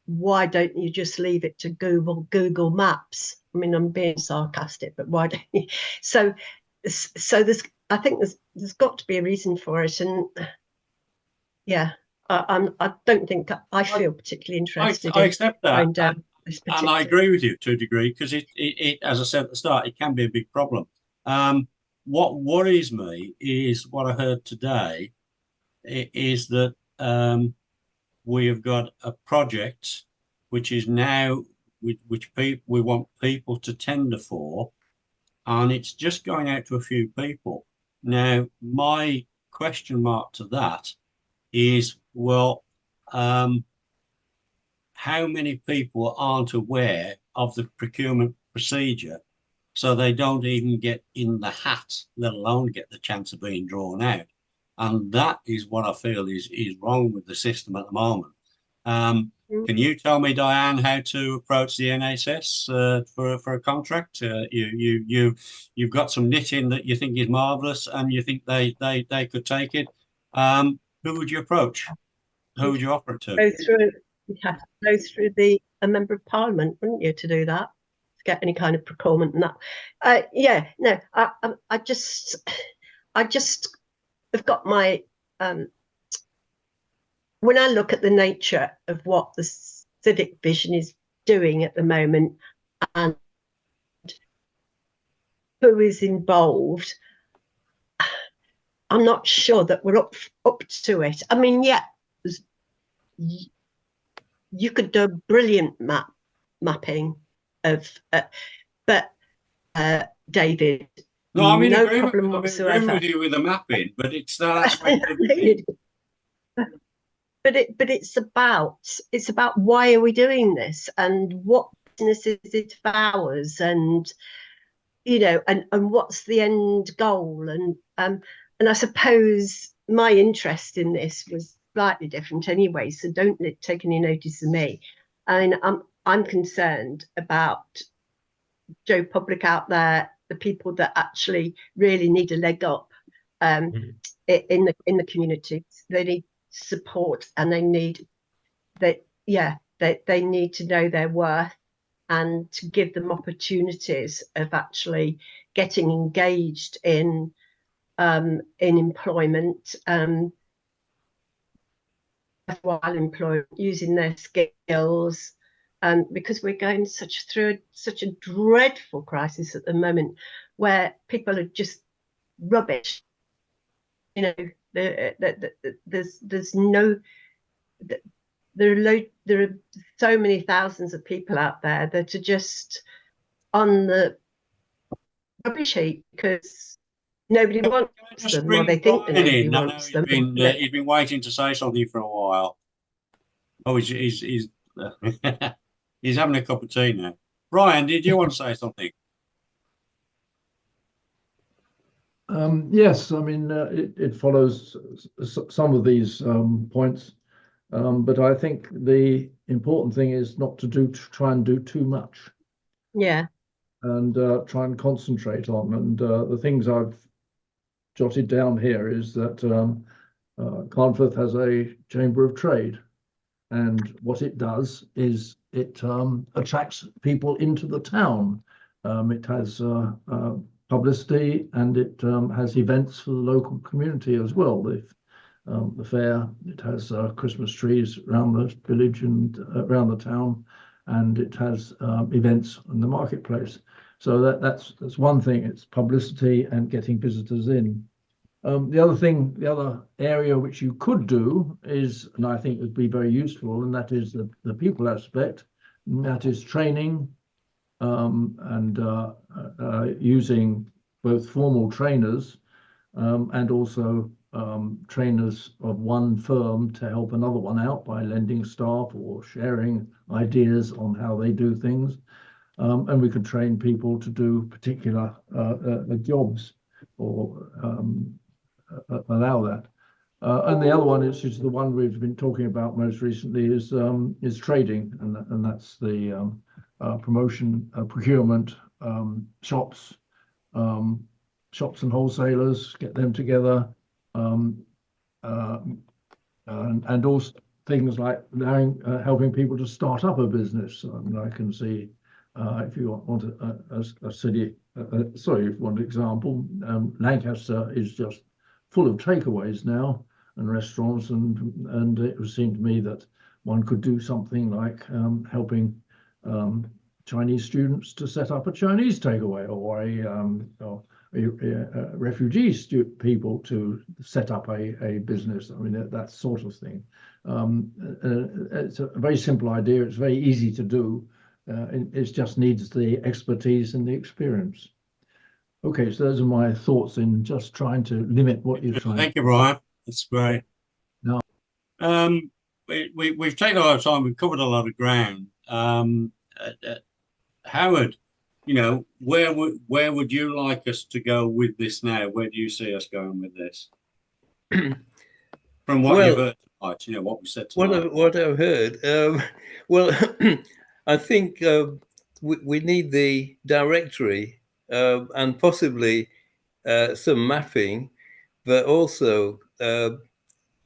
[SPEAKER 3] Why don't you just leave it to Google Maps? I mean, I'm being sarcastic, but why don't you? So there's, I think there's got to be a reason for it, and yeah, I don't think I feel particularly interested.
[SPEAKER 1] I accept that,
[SPEAKER 3] and
[SPEAKER 1] I agree with you to a degree, because it, as I said at the start, it can be a big problem. What worries me is what I heard today, is that we have got a project which is now which we want people to tender for, and it's just going out to a few people. Now, my question mark to that is, well, how many people aren't aware of the procurement procedure, so they don't even get in the hat, let alone get the chance of being drawn out? And that is what I feel is wrong with the system at the moment. Can you tell me, Diane, how to approach the NHS for a contract? You've got some knitting that you think is marvellous, and you think they could take it. Who would you approach? Who would you offer it to?
[SPEAKER 3] You have to go through a member of parliament, wouldn't you, to do that, to get any kind of procurement and that? I just have got my when I look at the nature of what the civic vision is doing at the moment and who is involved, I'm not sure that we're up to it. I mean, yeah, you could do a brilliant mapping of, but David,
[SPEAKER 1] no, I'm in
[SPEAKER 3] no
[SPEAKER 1] agreement,
[SPEAKER 3] problem whatsoever.
[SPEAKER 1] with you with the mapping, but it's that aspect of it.
[SPEAKER 3] But it's about why are we doing this, and what business is it of ours, and and what's the end goal, and I suppose my interest in this was slightly different anyway, so don't take any notice of me. I mean, I'm concerned about Joe Public out there, the people that actually really need a leg up in the community. They need support, and they need to know their worth, and to give them opportunities of actually getting engaged in employment, worthwhile employment, using their skills. Because we're going through such a dreadful crisis at the moment, where people are just rubbish. You know, there's no. There are so many thousands of people out there that are just on the rubbish heap because nobody wants them, or they think that nobody wants them.
[SPEAKER 1] He's been waiting to say something for a while. Oh, he's he's having a cup of tea now. Brian, did you want to say something?
[SPEAKER 6] Yes, I mean, it follows some of these points, but I think the important thing is not to try and do too much.
[SPEAKER 3] Yeah.
[SPEAKER 6] And try and concentrate on. And the things I've jotted down here is that Carnforth has a Chamber of Trade, and what it does is it attracts people into the town. It has publicity, and it has events for the local community as well. The fair, it has Christmas trees around the village and around the town, and it has events in the marketplace. So that's one thing. It's publicity and getting visitors in. The other area which you could do is, and I think would be very useful, and that is the people aspect. And that is training and using both formal trainers and also trainers of one firm to help another one out by lending staff or sharing ideas on how they do things. And we could train people to do particular jobs or allow that. And the other one is the one we've been talking about most recently is trading, and that's the promotion, procurement, shops and wholesalers, get them together, and also things like helping people to start up a business. I mean, I can see if you want a city, if you want an example, Lancaster is just full of takeaways now and restaurants, and it would seem to me that one could do something like helping Chinese students to set up a Chinese takeaway, or refugee people to set up a business. I mean, that sort of thing. It's a very simple idea. It's very easy to do. It just needs the expertise and the experience. Okay, so those are my thoughts in just trying to limit what you're trying.
[SPEAKER 1] Thank you, Brian. That's great.
[SPEAKER 6] No.
[SPEAKER 1] We've taken a lot of time. We've covered a lot of ground. Howard, you know, where would you like us to go with this now? Where do you see us going with this? From what you've heard tonight, you know, what we said tonight.
[SPEAKER 2] What I've heard, well, I think we need the directory and possibly some mapping, but also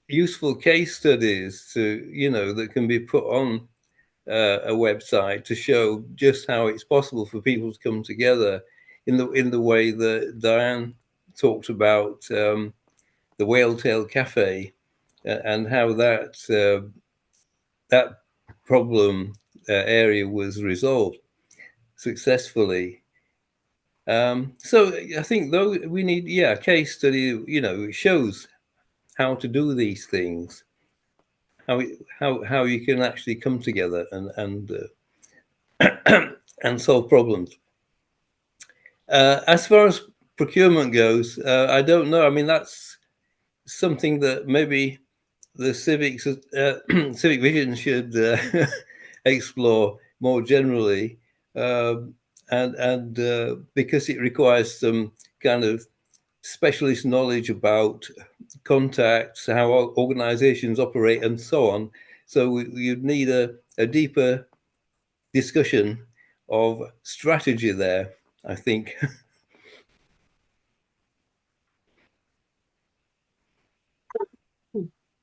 [SPEAKER 2] useful case studies that can be put on a website to show just how it's possible for people to come together in the way that Diane talked about the Whaletail Cafe and how that problem area was resolved successfully. So I think though we need a case study, it shows how to do these things, how you can actually come together and solve problems. As far as procurement goes, I don't know. I mean, that's something that maybe the Civic Vision should explore more generally, and because it requires some kind of specialist knowledge about contacts, how organizations operate, and so on. So you'd need a deeper discussion of strategy there, I think.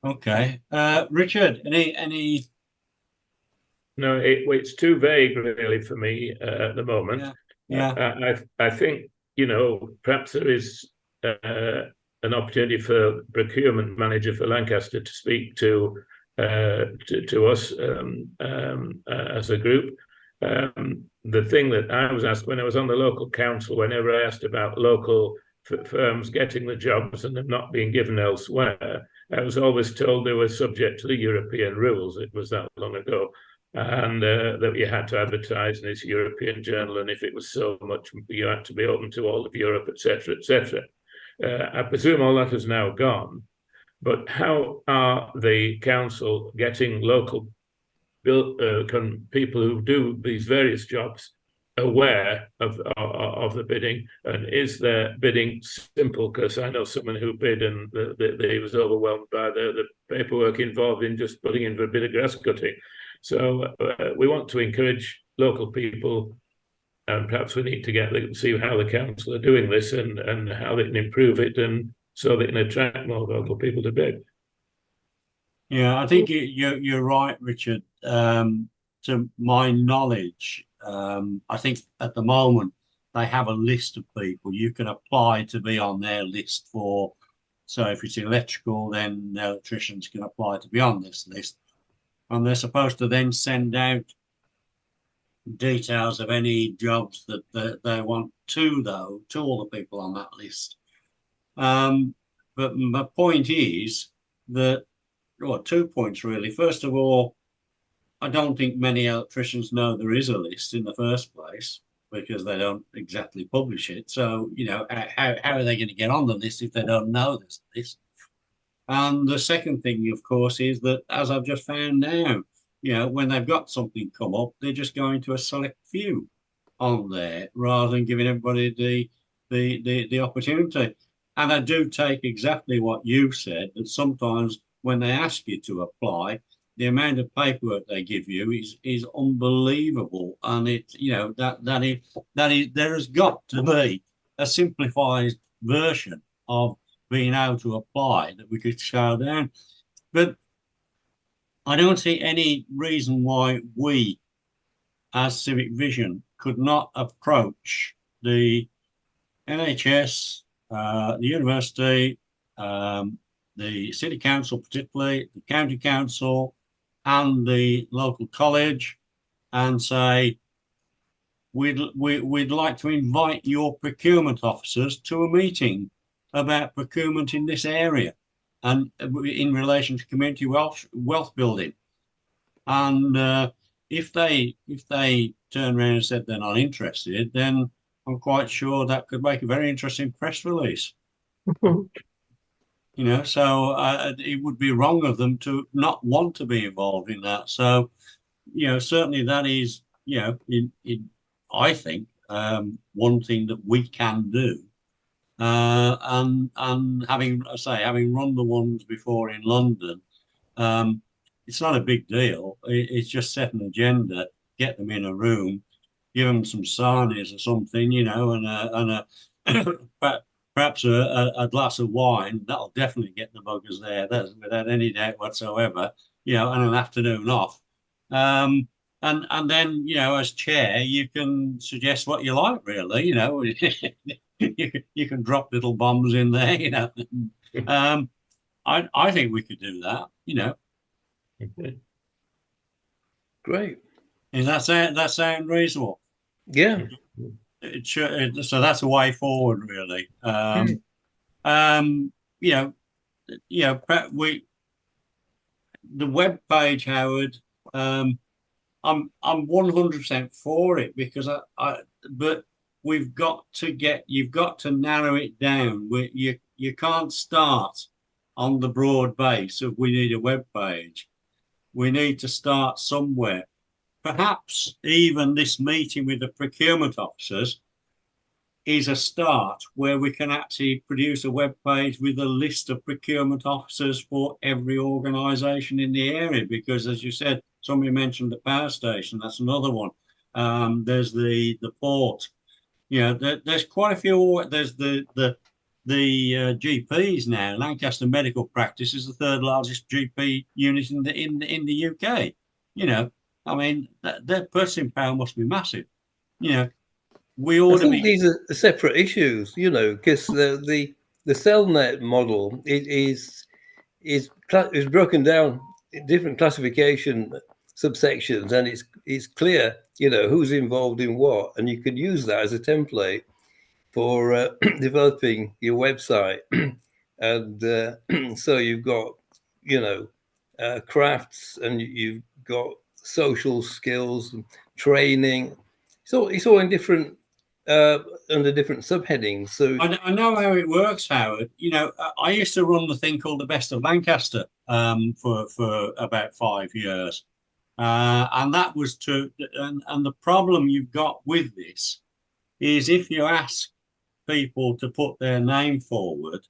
[SPEAKER 1] Okay, Richard, any
[SPEAKER 4] No, it's too vague really for me at the moment.
[SPEAKER 1] Yeah.
[SPEAKER 4] I think, you know, perhaps there is an opportunity for procurement manager for Lancaster to speak to us as a group. The thing that I was asked when I was on the local council, whenever I asked about local firms getting the jobs and them not being given elsewhere, I was always told they were subject to the European rules. It was that long ago. And that you had to advertise in this European journal, and if it was so much, you had to be open to all of Europe, etc., etc. I presume all that has now gone, but how are the council getting local people who do these various jobs aware of the bidding, and is their bidding simple? Because I know someone who bid and he was overwhelmed by the paperwork involved in just putting in for a bit of grass cutting. So we want to encourage local people, and perhaps we need to see how the council are doing this and how they can improve it, and so they can attract more local people to bid.
[SPEAKER 1] Yeah, I think you're right, Richard. To my knowledge, I think at the moment they have a list of people you can apply to be on their list for. So if it's electrical, then the electricians can apply to be on this list. And they're supposed to then send out details of any jobs that they want to all the people on that list. But my point is that, well, 2 points really. First of all, I don't think many electricians know there is a list in the first place, because they don't exactly publish it. So, you know, how are they going to get on the list if they don't know this list? And the second thing, of course, is that, as I've just found now, you know, when they've got something come up, they're just going to a select few on there rather than giving everybody the opportunity. And I do take exactly what you said, that sometimes when they ask you to apply, the amount of paperwork they give you is unbelievable. And it, you know, that is there has got to be a simplified version of being able to apply that we could show down. But I don't see any reason why we, as Civic Vision, could not approach the NHS, the university, the city council, particularly the county council, and the local college, and say, we'd like to invite your procurement officers to a meeting about procurement in this area and in relation to community wealth building. And if they turn around and said they're not interested, then I'm quite sure that could make a very interesting press release. You know, so it would be wrong of them to not want to be involved in that. So, you know, certainly that is, you know, I think one thing that we can do. And having run the ones before in London, it's not a big deal. It's just set an agenda, get them in a room, give them some sarnies or something, you know, and perhaps a glass of wine. That'll definitely get the buggers there. That's without any doubt whatsoever. You know, and an afternoon off. And then, you know, as chair, you can suggest what you like, really. You know, you can drop little bombs in there. You know, I think we could do that. You know.
[SPEAKER 4] Okay.
[SPEAKER 2] Great.
[SPEAKER 1] Is that sound reasonable?
[SPEAKER 2] Yeah.
[SPEAKER 1] So that's a way forward, really. You know, the web page, Howard. I'm 100% for it, because but you've got to narrow it down. You can't start on the broad base of we need a web page. We need to start somewhere. Perhaps even this meeting with the procurement officers is a start where we can actually produce a web page with a list of procurement officers for every organisation in the area. Because, as you said, somebody mentioned the power station. That's another one. There's the port. You know, there's quite a few. There's the GPs now. Lancaster Medical Practice is the third largest GP unit in the UK. You know, I mean, their purchasing power must be massive. You know, we
[SPEAKER 2] I
[SPEAKER 1] ought to
[SPEAKER 2] think
[SPEAKER 1] be.
[SPEAKER 2] these are separate issues, you know, because the CellNet model is broken down in different classification subsections, and it's clear, you know, who's involved in what, and you could use that as a template for developing your website. And so you've got, you know, crafts, and you've got social skills and training. So it's all in different under different subheadings. So
[SPEAKER 1] I know how it works, Howard. You know, I used to run the thing called the Best of Lancaster for about 5 years, and that was and the problem you've got with this is if you ask people to put their name forward,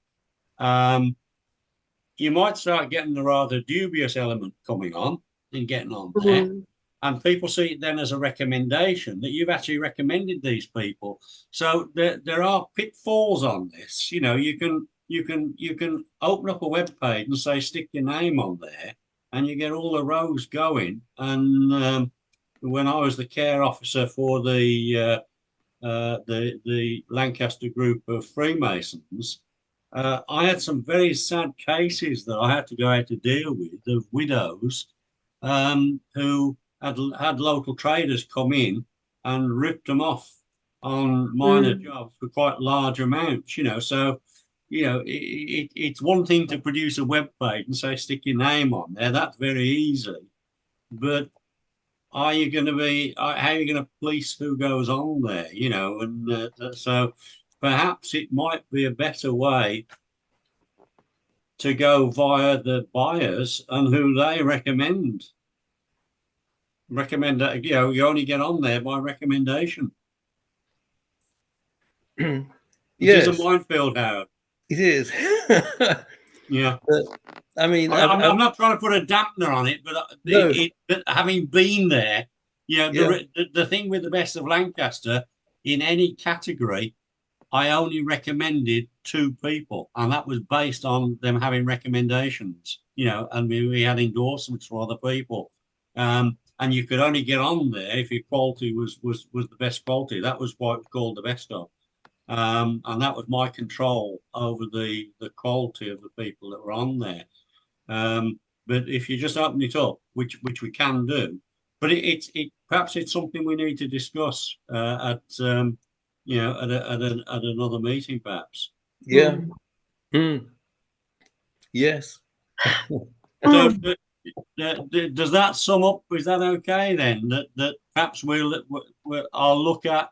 [SPEAKER 1] you might start getting the rather dubious element coming on and getting on there.
[SPEAKER 3] Mm.
[SPEAKER 1] And people see it then as a recommendation that you've actually recommended these people. So there are pitfalls on this. You know, you can open up a web page and say stick your name on there, and you get all the rows going. And when I was the care officer for the Lancaster group of Freemasons, I had some very sad cases that I had to go out to deal with of widows who had local traders come in and ripped them off on minor jobs for quite large amounts, you know. So, you know, it's one thing to produce a web page and say stick your name on there. That's very easy. But are you going to be, how are you going to police who goes on there, you know? And so perhaps it might be a better way to go via the buyers and who they recommend that, you know, you only get on there by recommendation. It
[SPEAKER 2] yes,
[SPEAKER 1] is a minefield, Howard.
[SPEAKER 2] it is.
[SPEAKER 1] Yeah.
[SPEAKER 2] I mean,
[SPEAKER 1] I'm not trying to put a dampener on it, but
[SPEAKER 2] No.
[SPEAKER 1] but having been there, you know, the thing with the Best of Lancaster, in any category, I only recommended 2 people, and that was based on them having recommendations, you know, and we had endorsements for other people. And you could only get on there if your quality was the best quality. That was why it was called the Best of. And that was my control over the quality of the people that were on there. But if you just open it up, which we can do, but perhaps it's something we need to discuss at you know, at another meeting, perhaps.
[SPEAKER 2] Yeah. Yes.
[SPEAKER 1] So, does that sum up? Is that okay then? That perhaps I'll look at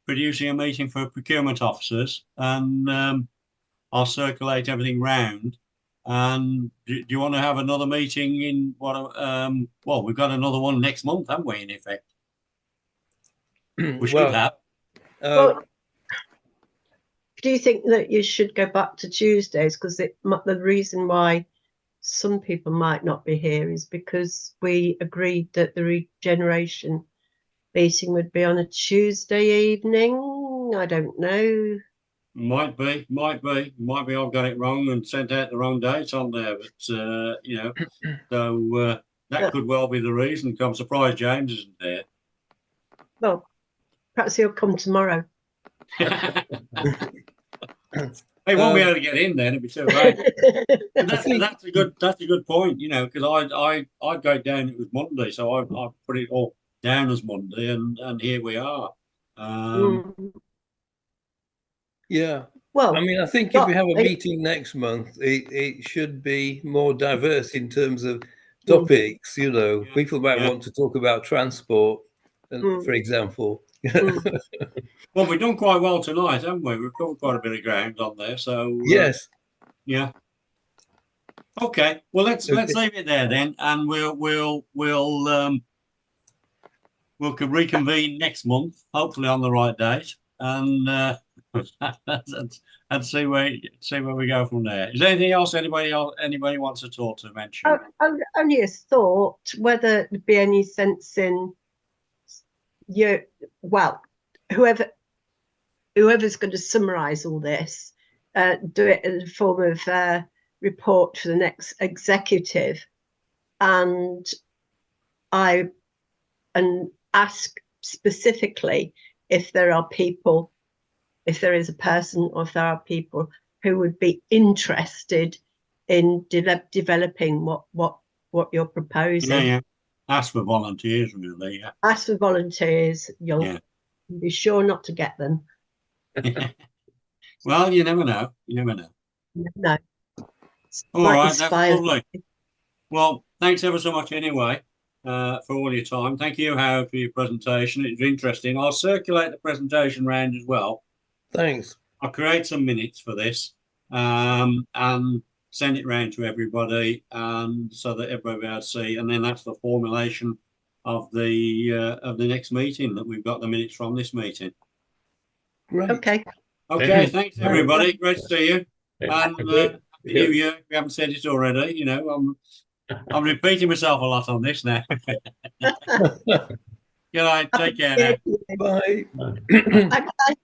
[SPEAKER 1] producing a meeting for procurement officers, and I'll circulate everything round. And do you want to have another meeting in what? Well, we've got another one next month, haven't we? In effect, we should have.
[SPEAKER 3] Well, do you think that you should go back to Tuesdays? Because the reason why some people might not be here is because we agreed that the regeneration meeting would be on a Tuesday evening. I don't know.
[SPEAKER 1] Might be. I've got it wrong and sent out the wrong date on there, but you know, so that could well be the reason. I'm surprised James isn't there.
[SPEAKER 3] Well, perhaps he'll come tomorrow.
[SPEAKER 1] He won't be able to get in then. It'd be too late. That's a good point. You know, because I'd go down. It was Monday, so I put it all down as Monday, and here we are.
[SPEAKER 2] Yeah.
[SPEAKER 3] Well,
[SPEAKER 2] I mean, I think if we have a meeting next month, it should be more diverse in terms of topics. You know, people might want to talk about transport, for example.
[SPEAKER 1] Well, we've done quite well tonight, haven't we? We've covered quite a bit of ground on there. So
[SPEAKER 2] yes.
[SPEAKER 1] Yeah. Okay. Well, let's leave it there then, and we'll reconvene next month, hopefully on the right date, and and see where we go from there. Is there anything else anybody wants to talk to mention?
[SPEAKER 3] Only a thought, whether there'd be any sense in whoever's going to summarize all this, do it in the form of report for the next executive, and and ask specifically if there are people, if there is a person or if there are people who would be interested in developing what you're proposing.
[SPEAKER 1] Yeah. Ask for volunteers, really. Yeah.
[SPEAKER 3] Ask for volunteers. You'll
[SPEAKER 1] Yeah.
[SPEAKER 3] be sure not to get them.
[SPEAKER 1] Well, you never know. You never know.
[SPEAKER 3] No.
[SPEAKER 1] All
[SPEAKER 3] Might
[SPEAKER 1] right, that's
[SPEAKER 3] inspire-
[SPEAKER 1] lovely. Well, thanks ever so much anyway for all your time. Thank you, Howard, for your presentation. It was interesting. I'll circulate the presentation round as well.
[SPEAKER 2] Thanks.
[SPEAKER 1] I'll create some minutes for this and send it round to everybody so that everybody will see. And then that's the formulation of the next meeting that we've got the minutes from this meeting.
[SPEAKER 2] Great.
[SPEAKER 3] Okay.
[SPEAKER 1] Okay, thanks everybody. Great to see you. And
[SPEAKER 4] Happy
[SPEAKER 1] New Year. We haven't said it already. You know, I'm repeating myself a lot on this now. Good night. Take care now.
[SPEAKER 2] Bye.
[SPEAKER 3] Bye-bye.